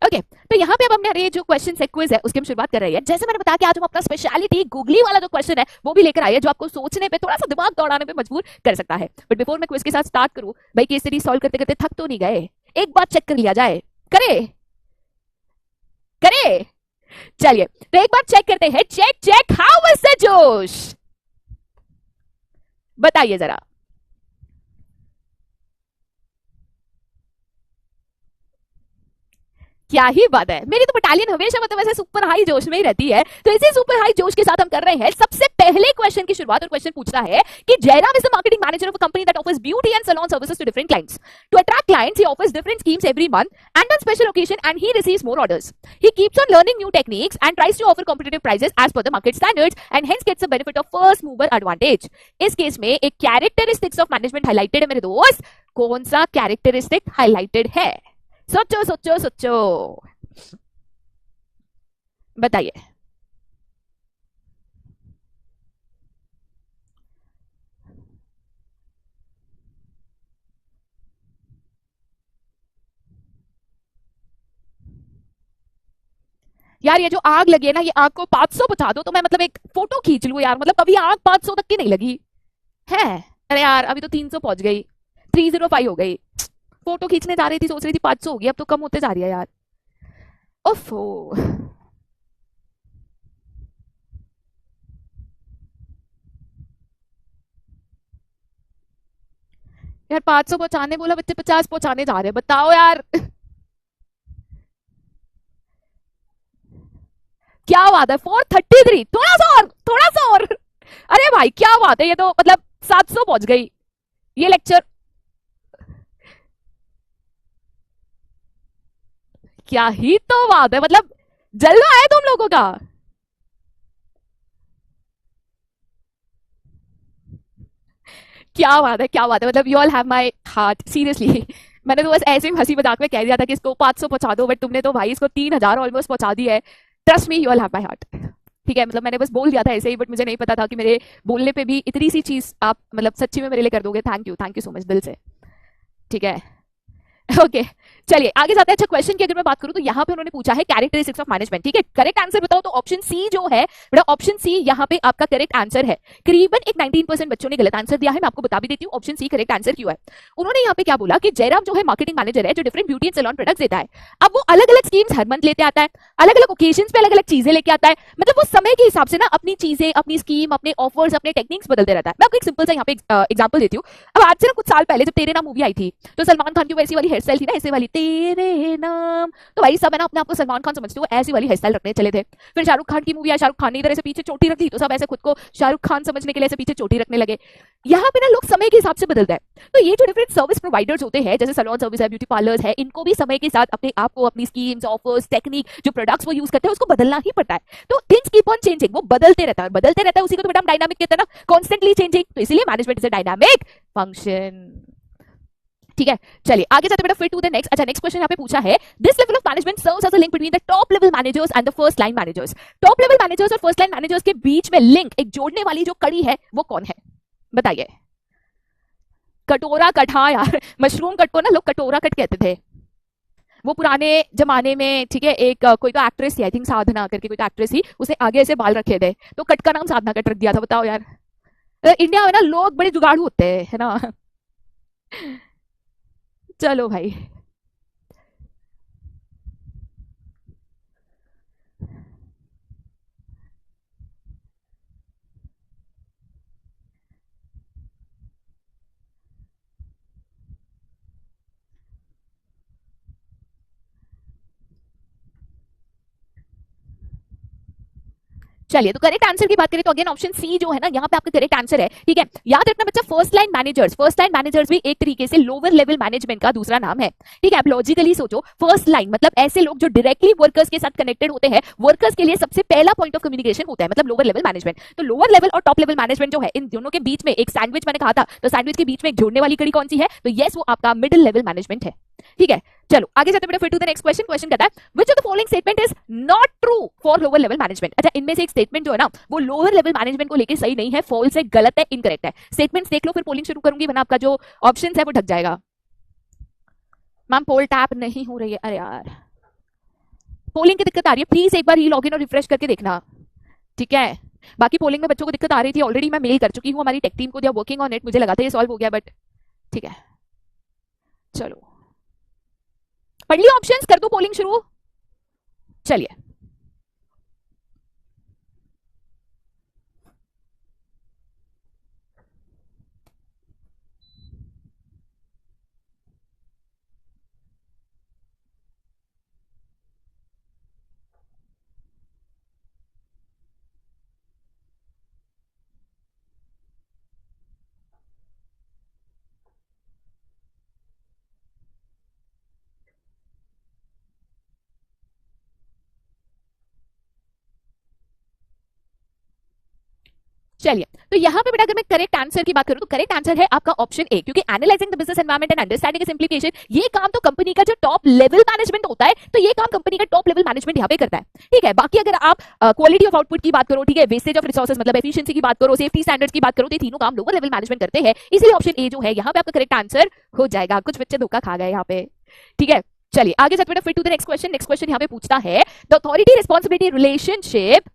ओके तो यहाँ पे अब हमने अरे जो क्वेश्चन है क्विज है उसकी हम शुरुआत कर रहे हैं। जैसे मैंने बताया कि आज हम अपना स्पेशलिटी गूगली वाला जो क्वेश्चन है वो भी लेकर आए हैं, जो आपको सोचने पे थोड़ा सा दिमाग दौड़ाने पे मजबूर कर सकता है। बट बिफोर मैं क्विज के साथ स्टार्ट करूं, भाई केस स्टडी सॉल्व करते करते थक तो नहीं गए? एक बार चेक कर लिया जाए। करे करे चलिए तो एक बार चेक करते हैं। Check check, how was the जोश? बताइए जरा। क्या ही बात है, मेरी तो बटालियन हमेशा मतलब ऐसे सुपर हाई जोश में ही रहती है। तो इसी सुपर हाई जोश के साथ हम कर रहे हैं सबसे पहले क्वेश्चन की शुरुआत। और क्वेश्चन पूछता है कि Jayaram is the marketing manager of a company that offers beauty and salon services to different clients. To attract clients he offers different schemes every month and on special occasion and he receives more orders. He keeps on learning new techniques and tries to offer competitive prices as per the market standards and hence gets the benefit of first mover advantage. इस केस में एक कैरेक्टरिस्टिक्स ऑफ मैनेजमेंट हाइलाइटेड है मेरे दोस्त। कौन सा कैरेक्टरिस्टिक हाइलाइटेड है? सोचो सोचो सोचो, बताइए। यार ये जो आग लगी है ना, ये आग को 500 पहुंचा दो तो मैं मतलब एक फोटो खींच लूं यार। मतलब कभी आग 500 तक की नहीं लगी है। अरे यार अभी तो 300 पहुंच गई, 305 हो गई। फोटो खींचने जा रही थी, सोच रही थी 500 होगी, अब तो कम होते जा रही है यार। ओफो यार, 500 पहुंचाने बोला, बच्चे 50 पहुंचाने जा रहे हैं, बताओ यार। क्या बात है, 433, थोड़ा सा और, थोड़ा सा और। अरे भाई क्या बात है, ये तो मतलब 700 पहुंच गई ये लेक्चर। क्या ही तो बात है, मतलब जलवा है तुम लोगों का। क्या बात है, क्या बात है, मतलब you all have my heart seriously. मैंने तो बस ऐसे ही हंसी मजाक में कह दिया था कि इसको 500 पहुंचा दो, बट तुमने तो भाई इसको 3000 ऑलमोस्ट पहुंचा दी है। Trust me, you all have my heart. ठीक है, मतलब मैंने बस बोल दिया था ऐसे ही, बट मुझे नहीं पता था कि मेरे बोलने पे भी इतनी सी चीज आप मतलब सच्ची में मेरे लिए कर दोगे। थैंक यू सो मच दिल से। ठीक है ओके चलिए आगे जाते हैं। अच्छा क्वेश्चन की अगर मैं बात करूं तो यहाँ पे उन्होंने पूछा है कैरेक्टरिस्टिक्स ऑफ मैनेजमेंट। ठीक है, करेक्ट आंसर बताओ तो ऑप्शन सी जो है बेटा, ऑप्शन सी यहाँ पे आपका करेक्ट आंसर है। करीबन एक 19% बच्चों ने गलत आंसर दिया है। मैं आपको बता भी देती हूँ ऑप्शन सी करेक्ट आंसर क्यों है। उन्होंने यहाँ पे क्या बोला कि जयराम जो है मार्केटिंग मैनेजर है, जो different beauty and salon products देता है। अब वो अलग अलग स्कीम्स हर मंथ लेते आता है, अलग अलग ओकेजन पे अलग अलग चीजें लेके आता है। मतलब वो समय के हिसाब से ना अपनी चीजें, अपनी स्कीम, अपने ऑफर्स, अपने टेक्निक्स बदलते रहता है। मैं आपको एक सिंपल सा यहाँ पे एग्जाम्पल देती हूँ। अब आज से ना कुछ साल पहले जब तेरे नाम मूवी आई थी, तो सलमान खान की वैसी वाली हेयर स्टाइल थी ना, ऐसे वाली तेरे नाम। तो भाई सब है ना अपने आप को सलमान खान समझते हो, ऐसी वाली हेयर स्टाइल रखने चले थे। फिर शाहरुख खान की मूवी आई, शाहरुख खान ने इधर ऐसे पीछे चोटी रख ली, तो सब ऐसे खुद को शाहरुख खान समझने के लिए ऐसे पीछे चोटी रखने लगे। यहाँ पे ना लोग समय के हिसाब से बदलते हैं। तो ये जो डिफरेंट सर्विस प्रोवाइडर्स होते हैं, जैसे सैलून सर्विस है, ब्यूटी पार्लर्स है, इनको भी समय के साथ अपने आप को, अपनी स्कीम्स, ऑफर्स, टेक्निक, जो प्रोडक्ट्स वो यूज करते हैं उसको बदलना ही पड़ता है। तो थिंग्स कीप ऑन चेंजिंग, वो बदलते रहता है, और बदलते रहता है उसी को तो बेटा हम डायनामिक कहते हैं ना, कॉन्स्टेंटली चेंजिंग। तो इसीलिए management is a dynamic function. ठीक है चलिए आगे जाते बेटा फिर टू द नेक्स्ट। अच्छा नेक्स्ट क्वेश्चन यहाँ पे पूछा है, this level of management serves as a link between the top level managers and the first line managers. Top level managers और फर्स्ट लाइन मैनेजर्स के बीच में लिंक, एक जोड़ने वाली जो कड़ी है, वो कौन है? बताइए। कटोरा कट, हाँ यार मशरूम कट को ना लोग कटोरा कट कहते थे, वो पुराने जमाने में। ठीक है, एक कोई तो एक्ट्रेस थी, आई थिंक साधना करके कोई तो एक्ट्रेस थी, उसे आगे ऐसे बाल रखे थे, तो कट का नाम साधना कट रख दिया था। बताओ यार, इंडिया में ना लोग बड़े जुगाड़ू होते हैं, है ना। चलो भाई। चलिए तो करेक्ट आंसर की बात करें तो अगेन ऑप्शन सी जो है ना, यहाँ पे आपका करेक्ट आंसर है। ठीक है, याद रखना बच्चा, फर्स्ट लाइन मैनेजर्स भी एक तरीके से लोअर लेवल मैनेजमेंट का दूसरा नाम है। ठीक है, आप लॉजिकली सोचो, फर्स्ट लाइन मतलब ऐसे लोग जो डायरेक्टली वर्कर्स के साथ कनेक्टेड होते हैं, वर्कर्स के लिए सबसे पहला पॉइंट ऑफ कम्युनिकेशन होता है, मतलब लोअर लेवल मैनेजमेंट। तो लोअर लेवल और टॉप लेवल मैनेजमेंट जो है, इन दोनों के बीच में एक सैंडविच मैंने कहा था, तो सैंडविच के बीच में एक जोड़ने वाली कड़ी कौन सी है? तो यस, वो आपका मिडिल लेवल मैनेजमेंट है। ठीक है, चलो आगे जाते बेटा फिर to the next question. Question कहता है which of the following statement is not true for lower level management. अच्छा, इनमें से एक स्टेटमेंट जो है ना वो लोअर लेवल मैनेजमेंट को लेके सही नहीं है, फॉल्स है, गलत है, इनकरेक्ट है। स्टेटमेंट्स देख लो फिर पोलिंग शुरू करूंगी, वरना आपका जो ऑप्शंस है वो ढक जाएगा। मैम पोल टैप नहीं हो रही है, अरे यार पोलिंग की दिक्कत आ रही है, प्लीज एक बार ही लॉगिन और रिफ्रेश करके देखना, ठीक है। बाकी पोलिंग में बच्चों को दिक्कत आ रही थी, ऑलरेडी मैं मेल कर चुकी हूँ हमारी टेक टीम को, दिया वर्किंग ऑन इट, मुझे लगा था ये सॉल्व हो गया, बट ठीक है। चलो पढ़ लिया ऑप्शंस, कर दो पोलिंग शुरू, चलिए। चलिए, तो यहाँ पे बेटा अगर मैं करेक्ट आंसर की बात करूं तो करेक्ट आंसर है आपका ऑप्शन ए, क्योंकि analysing the business environment and understanding its implication, ये काम तो कंपनी का जो टॉप लेवल मैनेजमेंट होता है, तो ये काम कंपनी का टॉप लेवल मैनेजमेंट यहाँ पे करता है, ठीक है। बाकी अगर आप क्वालिटी ऑफ आउटपुट की बात करो, ठीक है, वेस्टेज ऑफ रिसोर्सेज मतलब एफिशिएंसी की बात करो, सेफ्टी स्टैंडर्ड्स की बात करो, तो ये तीनों काम लोअर लेवल मैनेजमेंट करते हैं, इसलिए ऑप्शन ए जो है यहाँ पे आपका करेक्ट आंसर हो जाएगा। कुछ बच्चे धोखा खा गए यहाँ पे, ठीक है। चलिए आगे चलते बेटा फिर to the next question. Next question यहाँ पे पूछता है the authority responsibility relationship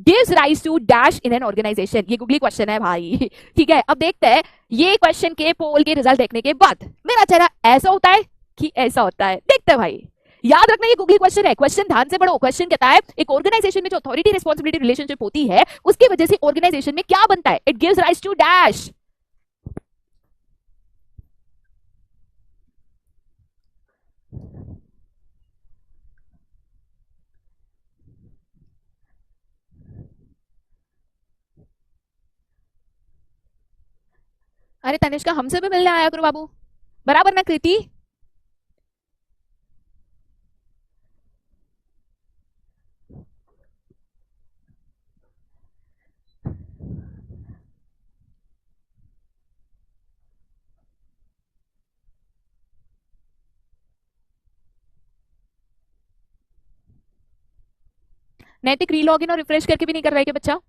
gives rise to dash in an organization। ये गूगली क्वेश्चन है भाई, ठीक है। अब देखते हैं ये क्वेश्चन के पोल के रिजल्ट देखने के बाद मेरा चेहरा ऐसा होता है कि ऐसा होता है, देखते हैं भाई। याद रखना ये गूगली क्वेश्चन है, क्वेश्चन ध्यान से पढ़ो। क्वेश्चन कहता है एक ऑर्गेनाइजेशन में जो अथॉरिटी रिस्पांसिबिलिटी रिलेशनशिप होती है उसकी वजह से ऑर्गेनाइजेशन में क्या बनता है, it gives rise to dash. अरे तनिष्का हमसे भी मिलने आया करो बाबू, बराबर ना कृति। नैतिक रीलॉगिन और रिफ्रेश करके भी नहीं कर रहा है क्या बच्चा?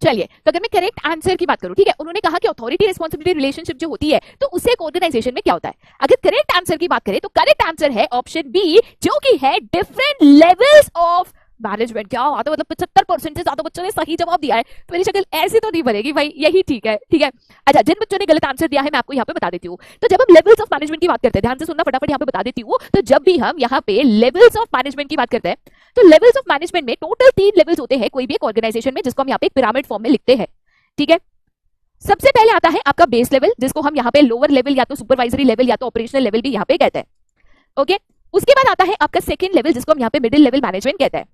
चलिए, तो अगर मैं करेक्ट आंसर की बात करूं, ठीक है, उन्होंने कहा कि अथॉरिटी रिस्पांसिबिलिटी रिलेशनशिप जो होती है तो उससे एक ऑर्गेनाइजेशन में क्या होता है। अगर करेक्ट आंसर की बात करें तो करेक्ट आंसर है ऑप्शन बी, जो कि है डिफरेंट लेवल्स ऑफ मैनेजमेंट। क्या बात है, मतलब 75% से ज्यादा बच्चों ने सही जवाब दिया है, तो मेरी शक्ल ऐसी तो नहीं बनेगी भाई, यही ठीक है, ठीक है। अच्छा, जिन बच्चों ने गलत आंसर दिया है मैं आपको यहाँ पे बता देती हूँ। तो जब हम लेवल्स ऑफ मैनेजमेंट की बात करते हैं, ध्यान से सुनना, फटाफट यहाँ पे बता देती हूँ। तो जब भी हम यहाँ पे लेवल्स ऑफ मैनेजमेंट की बात करते हैं तो लेवल्स ऑफ मैनेजमेंट में टोटल 3 लेवल्स होते हैं कोई भी एक ऑर्गेनाइजेशन में, जिसको हम यहाँ पे एक पिरामिड फॉर्म में लिखते हैं, ठीक है। सबसे पहले आता है आपका बेस लेवल, जिसको हम यहाँ पे लोअर लेवल या तो सुपरवाइजरी लेवल या तो ऑपरेशनल लेवल भी यहाँ पे कहते हैं, ओके। उसके बाद आता है आपका सेकंड लेवल, जिसको हम यहाँ पे मिडिल लेवल मैनेजमेंट कहते हैं,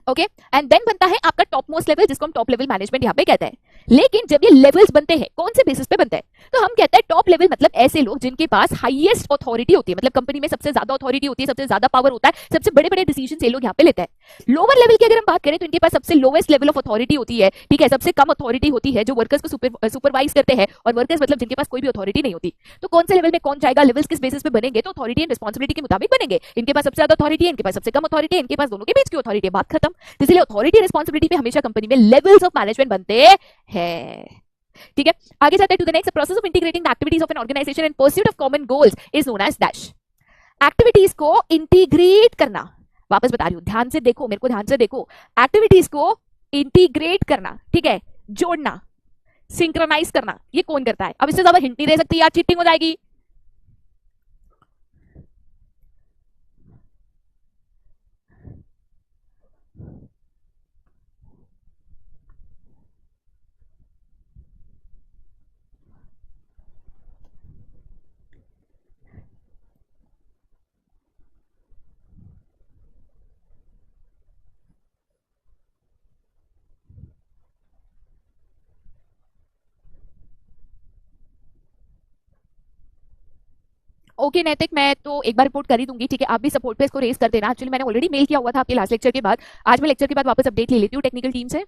ओके। एंड देन बनता है आपका टॉप मोस्ट लेवल, जिसको हम टॉप लेवल मैनेजमेंट यहाँ पे कहते हैं। लेकिन जब ये लेवल्स बनते हैं कौन से बेसिस पे बनते हैं, तो हम कहते हैं टॉप लेवल मतलब ऐसे लोग जिनके पास हाईएस्ट अथॉरिटी होती है, मतलब कंपनी में सबसे ज्यादा अथॉरिटी होती है, सबसे ज्यादा पावर होता है, सबसे बड़े बड़े डिसीजन ये लोग यहाँ पे लेते हैं। लोअर लेवल की अगर हम बात करें तो इनके पास सबसे लोवेस्ट लेवल ऑफ अथॉरिटी होती है, ठीक है, सबसे कम अथॉरिटी होती है, जो वर्कर्स को सुपरवाइज करते हैं, और वर्कर्स मतलब जिनके पास कोई भी अथॉरिटी नहीं होती। तो कौन से लेवल में कौन जाएगा, लेवल्स किस बेसिस पे बनेंगे, तो अथॉरिटी एंड रिस्पांसिबिलिटी के मुताबिक बनेंगे। इनके पास सबसे ज्यादा अथॉरिटी है, इनके पास सबसे कम अथॉरिटी है, इनके पास दोनों के बीच की अथॉरिटी है, बात खत्म। इसलिए अथॉरिटी रिस्पांसिबिलिटी पे हमेशा कंपनी में लेवल्स ऑफ मैनेजमेंट बनते हैं, ठीक है। आगे जाते हैं to the next. Process of integrating the activities of an organisation in pursuit of common goals is known as dash. Activities को इंटीग्रेट करना, वापस बता रही हूं, ध्यान से देखो, मेरे को ध्यान से देखो। एक्टिविटीज को इंटीग्रेट करना, ठीक है, जोड़ना, सिंक्रोनाइज करना, ये कौन करता है? अब इससे ज्यादा हिंट नहीं दे सकती यार, चीटिंग हो जाएगी। ओके नैतिक, मैं तो एक बार रिपोर्ट कर ही दूंगी, ठीक है, आप भी सपोर्ट पे इसको रेस कर देना। एक्चुअली मैंने ऑलरेडी मेल किया हुआ था आपके लास्ट लेक्चर के बाद। आज मैं लेक्चर के बाद वापस अपडेट ले लेती हूँ टेक्निकल टीम से।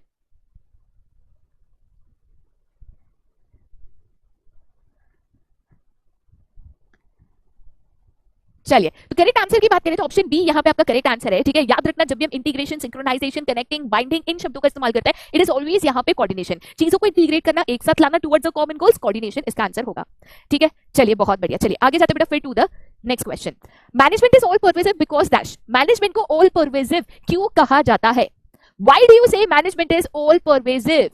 चलिए, तो करेक्ट आंसर की बात करें तो ऑप्शन बी यहाँ पे आपका करेक्ट आंसर है, ठीक है। याद रखना, जब भी हम इंटीग्रेशन, सिंक्रोनाइजेशन, कनेक्टिंग, बाइंडिंग इन शब्दों का इस्तेमाल करते हैं, इट इज ऑलवेज यहाँ पे कोऑर्डिनेशन, चीजों को इंटीग्रेट करना, एक साथ लाना towards a common goals, coordination इसका आंसर होगा, ठीक है। चलिए, बहुत बढ़िया। चलिए आगे जाते बेटा फिर to the next question. Management is all pervasive because dash. Management को ऑल परवेसिव क्यों कहा जाता है? Why do you say management is all pervasive?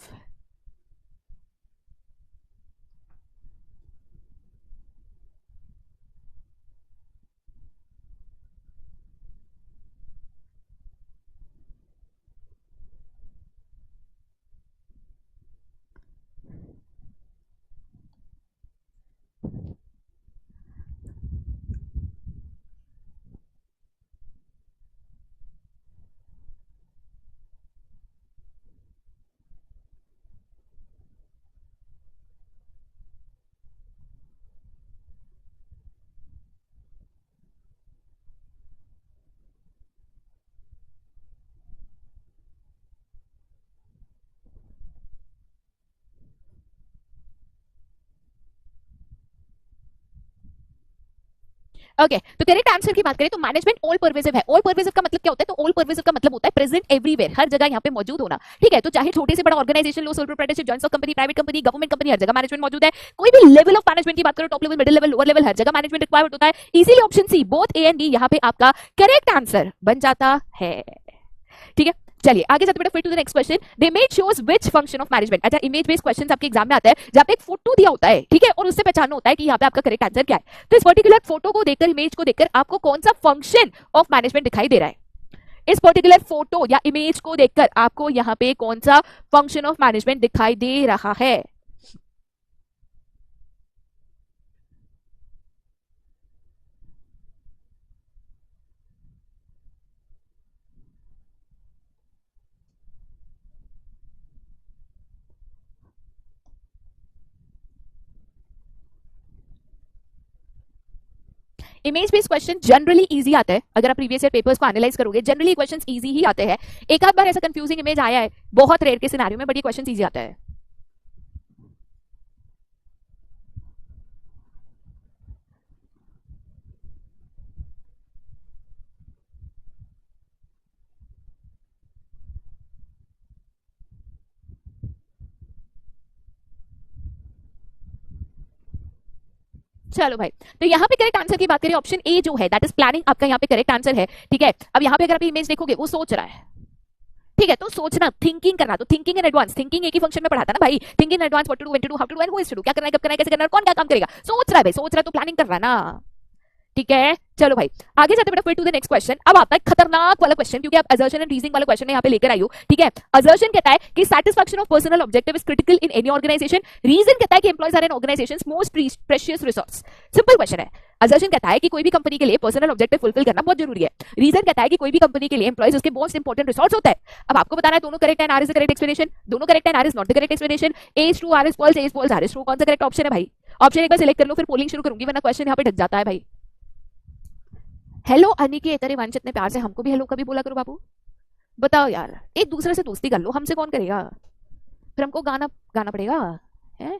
Okay, तो करेक्ट आंसर की बात करें तो मैनेजमेंट ऑल परवेसिव है। ऑल परवेसिव का मतलब क्या होता है? तो ऑल परवेसिव का मतलब होता है प्रेजेंट एवरीवेयर, हर जगह यहाँ पे मौजूद होना, ठीक है। तो चाहे छोटे से बड़ा ऑर्गेनाइजेशन लो, sole proprietorship, joint company, private company, government company, हर जगह मैनेजमेंट मौजूद है। कोई भी लेवल ऑफ मैनेजमेंट की बात करो, top level, middle level, lower level, हर जगह मैनेजमेंट रिक्वायर्ड होता है। इसीलिए option C both A and D यहाँ पे आपका करेक्ट आंसर बन जाता है, ठीक है। चलिए आगे जाते बेटा फिर to the next question. The image shows which function of management. अच्छा, इमेज बेस्ड क्वेश्चंस आपके एग्जाम में आता है जहां पे एक फोटो दिया होता है, ठीक है, और उससे पहचानना होता है कि यहाँ पे आपका करेक्ट आंसर क्या है। तो इस पर्टिकुलर फोटो को देखकर, इमेज को देखकर आपको कौन सा फंक्शन ऑफ मैनेजमेंट दिखाई दे रहा है? इस पर्टिकुलर फोटो या इमेज को देखकर आपको यहाँ पे कौन सा फंक्शन ऑफ मैनेजमेंट दिखाई दे रहा है? Image based question generally easy आता है। अगर आप प्रीवियस ईयर पेपर्स को एनालाइज करोगे, जनरली क्वेश्चंस इजी ही आते हैं। एक आध बार ऐसा कंफ्यूजिंग इमेज आया है, बहुत रेयर के सिनेरियो में, बट ये क्वेश्चन इजी आता है। चलो भाई, तो यहाँ पे करेक्ट आंसर की बात करें, ऑप्शन ए जो है दैट इज प्लानिंग, आपका यहाँ पे करेक्ट आंसर है, ठीक है। अब यहाँ पे अगर आप इमेज देखोगे, वो सोच रहा है, ठीक है। तो सोचना, थिंकिंग करना, तो थिंकिंग इन एडवांस, थिंकिंग एक ही फंक्शन में पढ़ाता ना भाई। Thinking in advance, what to do, when to do, how to do and who is to do, क्या करना है, कब करना है, कैसे करना है, कौन क्या काम करेगा, सोच रहा है भाई, सोच रहा है तो प्लानिंग कर रहा है ना, ठीक है। चलो भाई आगे जाते बेटा फिर टू द नेक्स्ट क्वेश्चन। अब आता है खतरनाक वाला क्वेश्चन, क्योंकि आप असर्शन एंड रीजनिंग वाला क्वेश्चन यहाँ पे लेकर आई हो, ठीक है। असर्शन कहता है कि satisfaction of personal objective is critical in any organisation. Reason कहता है कि employees are an organisation's most precious resource. Simple question है। असर्शन कहता है कि कोई भी कंपनी के लिए पर्सनल ऑब्जेक्टिव फुलफिल करना बहुत जरूरी है। रीजन कहता है कि कोई भी कंपनी के लिए एम्प्लॉयज उसके मोस्ट इंपॉर्टेंट रिसोर्स होता है। अब आपको बताना है दोनों correct and R is the correct explanation, दोनों correct and R is not the correct explanation, A is true, R is false, A is false, R is true, कौन सा करेक्ट ऑप्शन है भाई? ऑप्शन एक बार सिलेक्ट कर लो, फिर पोलिंग शुरू करूंगी, वरना क्वेश्चन यहाँ पे ढक जाता है भाई। हेलो अनिकेत, अरे वंश इतने प्यार से हमको भी हेलो कभी बोला करो बाबू। बताओ यार, एक दूसरे से दोस्ती कर लो, हमसे कौन करेगा? फिर हमको गाना गाना पड़ेगा है?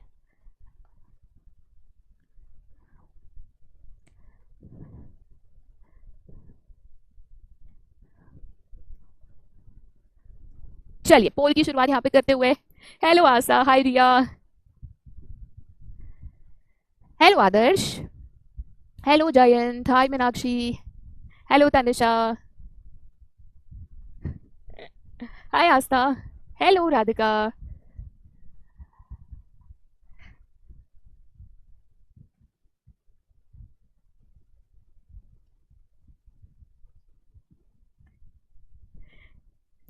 चलिए पोल की शुरुआत यहाँ पे करते हुए, हेलो आशा, हाय रिया, हेलो आदर्श, हेलो जयंत, हाय मीनाक्षी, हेलो तनिषा, हाय आस्था, हेलो राधिका।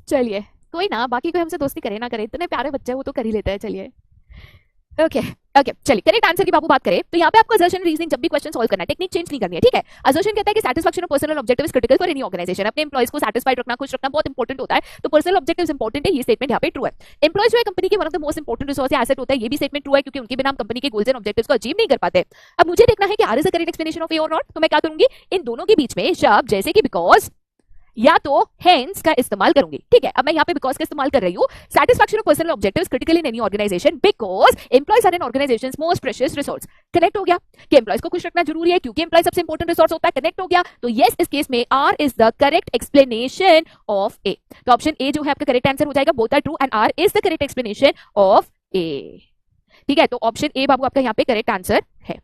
चलिए, कोई ना, बाकी कोई हमसे दोस्ती करे ना करे, इतने प्यारे बच्चे हैं, वो तो कर ही लेते हैं। चलिए ओके, ओके चलिए करेक्ट आंसर की बाबू बात करें तो यहाँ पे आपको असर्शन रीजनिंग जब भी क्वेश्चन सॉल्व करना है टेक्निक चेंज नहीं करनी है, ठीक है। असर्शन कहता है कि satisfaction of personal objective is critical for any organisation, अपने एम्प्लॉइज को सैटिस्फाइड रखना, खुश रखना बहुत इंपॉर्टेंट होता है, तो पर्सनल ऑब्जेक्टिव्स इंपॉर्टेंट है, ये स्टेटमेंट यहाँ पे ट्रू है। एम्प्लॉइज जो है कंपनी के one of the most important resource या एसेट होता है, ये भी स्टेटमेंट ट्रू है, क्योंकि उनके बिना हम कंपनी के गोल्स एंड ऑब्जेक्टिव्स को अचीव नहीं कर पाते। अब मुझे देखना है कि R is the correct explanation of A और नॉट, तो मैं क्या करूंगी, इन दोनों के बीच में शब्द जैसे कि बिकॉज या तो हेंस का इस्तेमाल करूंगी, ठीक है। अब मैं यहाँ पे बिकॉज का इस्तेमाल कर रही हूँ, satisfaction of personal objectives critical in any organisation because employees are an organisation's most precious resource. Connect हो गया कि एम्प्लॉइज को खुश रखना जरूरी है क्योंकि एम्प्लॉय सबसे इंपॉर्टेंट रिसोर्स होता है, कनेक्ट हो गया। तो यस इस केस में R is the correct explanation of A, तो ऑप्शन ए जो है आपका करेक्ट आंसर हो जाएगा, both are true and R is the correct explanation of A, ठीक है। तो ऑप्शन ए बाबू आपका यहाँ पे करेक्ट आंसर है।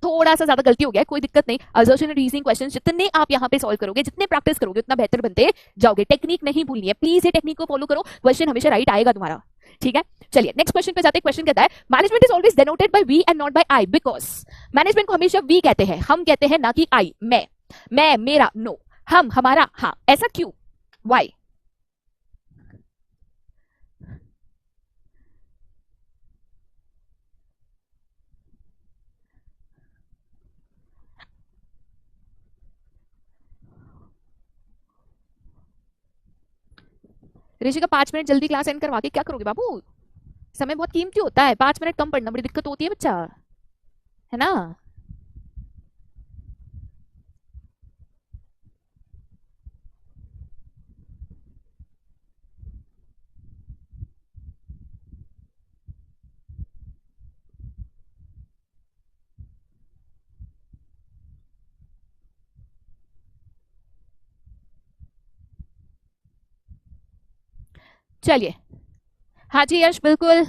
थोड़ा सा ज्यादा गलती हो गया, कोई दिक्कत नहीं, असर्शन एंड रीजनिंग क्वेश्चंस जितने आप यहाँ पे सॉल्व करोगे, जितने प्रैक्टिस करोगे उतना बेहतर बनते जाओगे। टेक्निक नहीं भूलनी है, प्लीज ये टेक्निक को फॉलो करो, क्वेश्चन हमेशा राइट आएगा तुम्हारा, ठीक है। चलिए नेक्स्ट क्वेश्चन पे जाते हैं। क्वेश्चन कहता है management is always denoted by we and not by I because, management को हमेशा वी कहते हैं, हम कहते हैं ना कि आई, मैं मेरा, नो, हम हमारा, हाँ, ऐसा क्यों, वाई? ऋषिका 5 मिनट जल्दी क्लास एंड करवा के क्या करोगे बाबू, समय बहुत कीमती होता है, 5 मिनट कम पढ़ना बड़ी दिक्कत होती है बच्चा, है ना। चलिए हाँ जी यश बिल्कुल,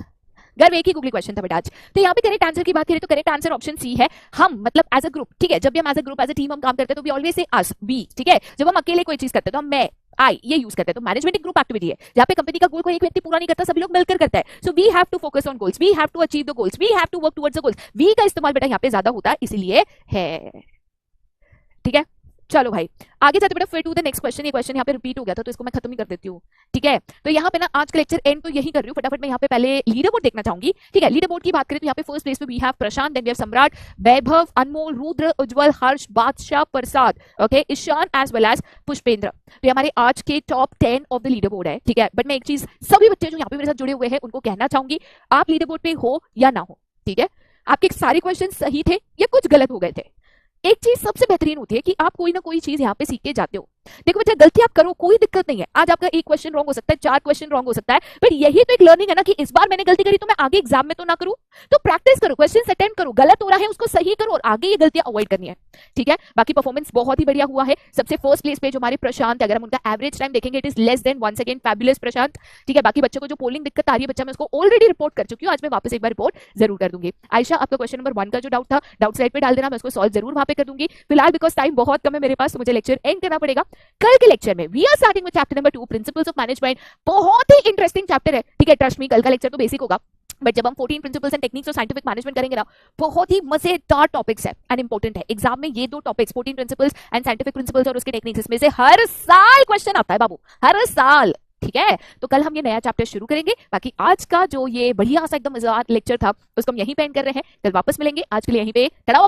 गर्व एक ही गूगली क्वेश्चन था बेटा आज। तो यहाँ पे करेक्ट आंसर की बात करें तो करेक्ट आंसर ऑप्शन सी है, हम मतलब एज अ ग्रुप, ठीक है। जब भी हम as a group as a team हम काम करते हैं तो we always say us, we, ठीक है। जब हम अकेले कोई चीज करते हैं तो हम मैं, आई ये यूज करते हैं। तो मैनेजमेंट एक ग्रुप एक्टिविटी है जहाँ पे कंपनी का गोल को एक व्यक्ति पूरा नहीं करता, सभी लोग मिलकर करता है। So we have to focus on goals, we have to achieve the goals, we have to work towards the goals. We का इस्तेमाल बेटा यहाँ पे ज्यादा होता है, इसीलिए है, ठीक है। चलो भाई आगे जाते बेटा फिर टू द नेक्स्ट क्वेश्चन। ये क्वेश्चन यहाँ पे रिपीट हो गया था तो इसको मैं खत्म ही कर देती हूँ, ठीक है। तो यहाँ पे ना आज का लेक्चर एंड तो यही कर रही हूँ, फटाफट मैं यहाँ पे पहले लीडर बोर्ड देखना चाहूंगी, ठीक है। लीडर बोर्ड की बात करें तो यहाँ पे फर्स्ट प्लेस पे we have Prashant, then we have Samrat, Vaibhav, Anmol, Rudra, Ujjwal, Harsh, Badshah, Prasad, okay, Ishan as well as Pushpendra. तो हमारे आज के top 10 of the leader board है, ठीक है। बट मैं एक चीज सभी बच्चे जो यहाँ पे मेरे साथ जुड़े हुए हैं उनको कहना चाहूंगी, आप लीडर बोर्ड पे हो या ना हो, ठीक है, आपके सारे क्वेश्चन सही थे या कुछ गलत हो गए थे, एक चीज सबसे बेहतरीन होती है कि आप कोई ना कोई चीज यहाँ पे सीख के जाते हो। देखो बच्चा गलती आप करो कोई दिक्कत नहीं है, आज आपका एक क्वेश्चन रॉन्ग हो सकता है, 4 क्वेश्चन रॉन्ग हो सकता है, बट यही तो एक लर्निंग है ना कि इस बार मैंने गलती करी तो मैं आगे एग्जाम में तो ना करूं। तो प्रैक्टिस करो, क्वेश्चन अटेम्प्ट करो, गलत हो रहा है उसको सही करो और आगे ये गलतियां अवॉइड करनी है, ठीक है। बाकी परफॉर्मेंस बहुत ही बढ़िया हुआ है। सबसे फर्स्ट प्लेस पे जो हमारे प्रशांत, अगर हम उनका एवरेज टाइम देखेंगे it is less than 1 second, fabulous Prashant, ठीक है। बाकी बच्चों को जो पोलिंग दिक्कत आ रही है बच्चा मैं उसको ऑलरेडी रिपोर्ट कर चुकी हूँ, आज मैं वापस एक बार रिपोर्ट जरूर कर दूंगी। आयशा आपका क्वेश्चन नंबर 1 का जो डाउट था डाउट स्लाइड पे डाल देना, मैं उसको सॉल्व जरूर वहां पे कर दूंगी। फिलहाल बिकॉज टाइम बहुत कम है मेरे पास तो मुझे लेक्चर एंड करना पड़ेगा। कल के लेक्चर में we are starting with chapter number 2 principles of management, बहुत ही इंटरेस्टिंग चैप्टर है, ठीक है। ट्रस्ट मी कल का लेक्चर तो बेसिक होगा बट जब हम 14 principles and techniques of scientific management करेंगे ना, बहुत ही मजेदार टॉपिक्स है एंड इंपॉर्टेंट है। एग्जाम में ये 2 topics 14 principles and scientific principles और उसके टेक्निक्स, इसमें से हर साल क्वेश्चन आता है बाबू, हर साल, ठीक है। तो कल हम ये नया चैप्टर शुरू करेंगे। बाकी आज का जो ये बढ़िया सा एकदम मजेदार लेक्चर था उसको हम यहीं पे एंड कर रहे हैं, कल वापस मिलेंगे, आज के लिए यहीं पे खड़ा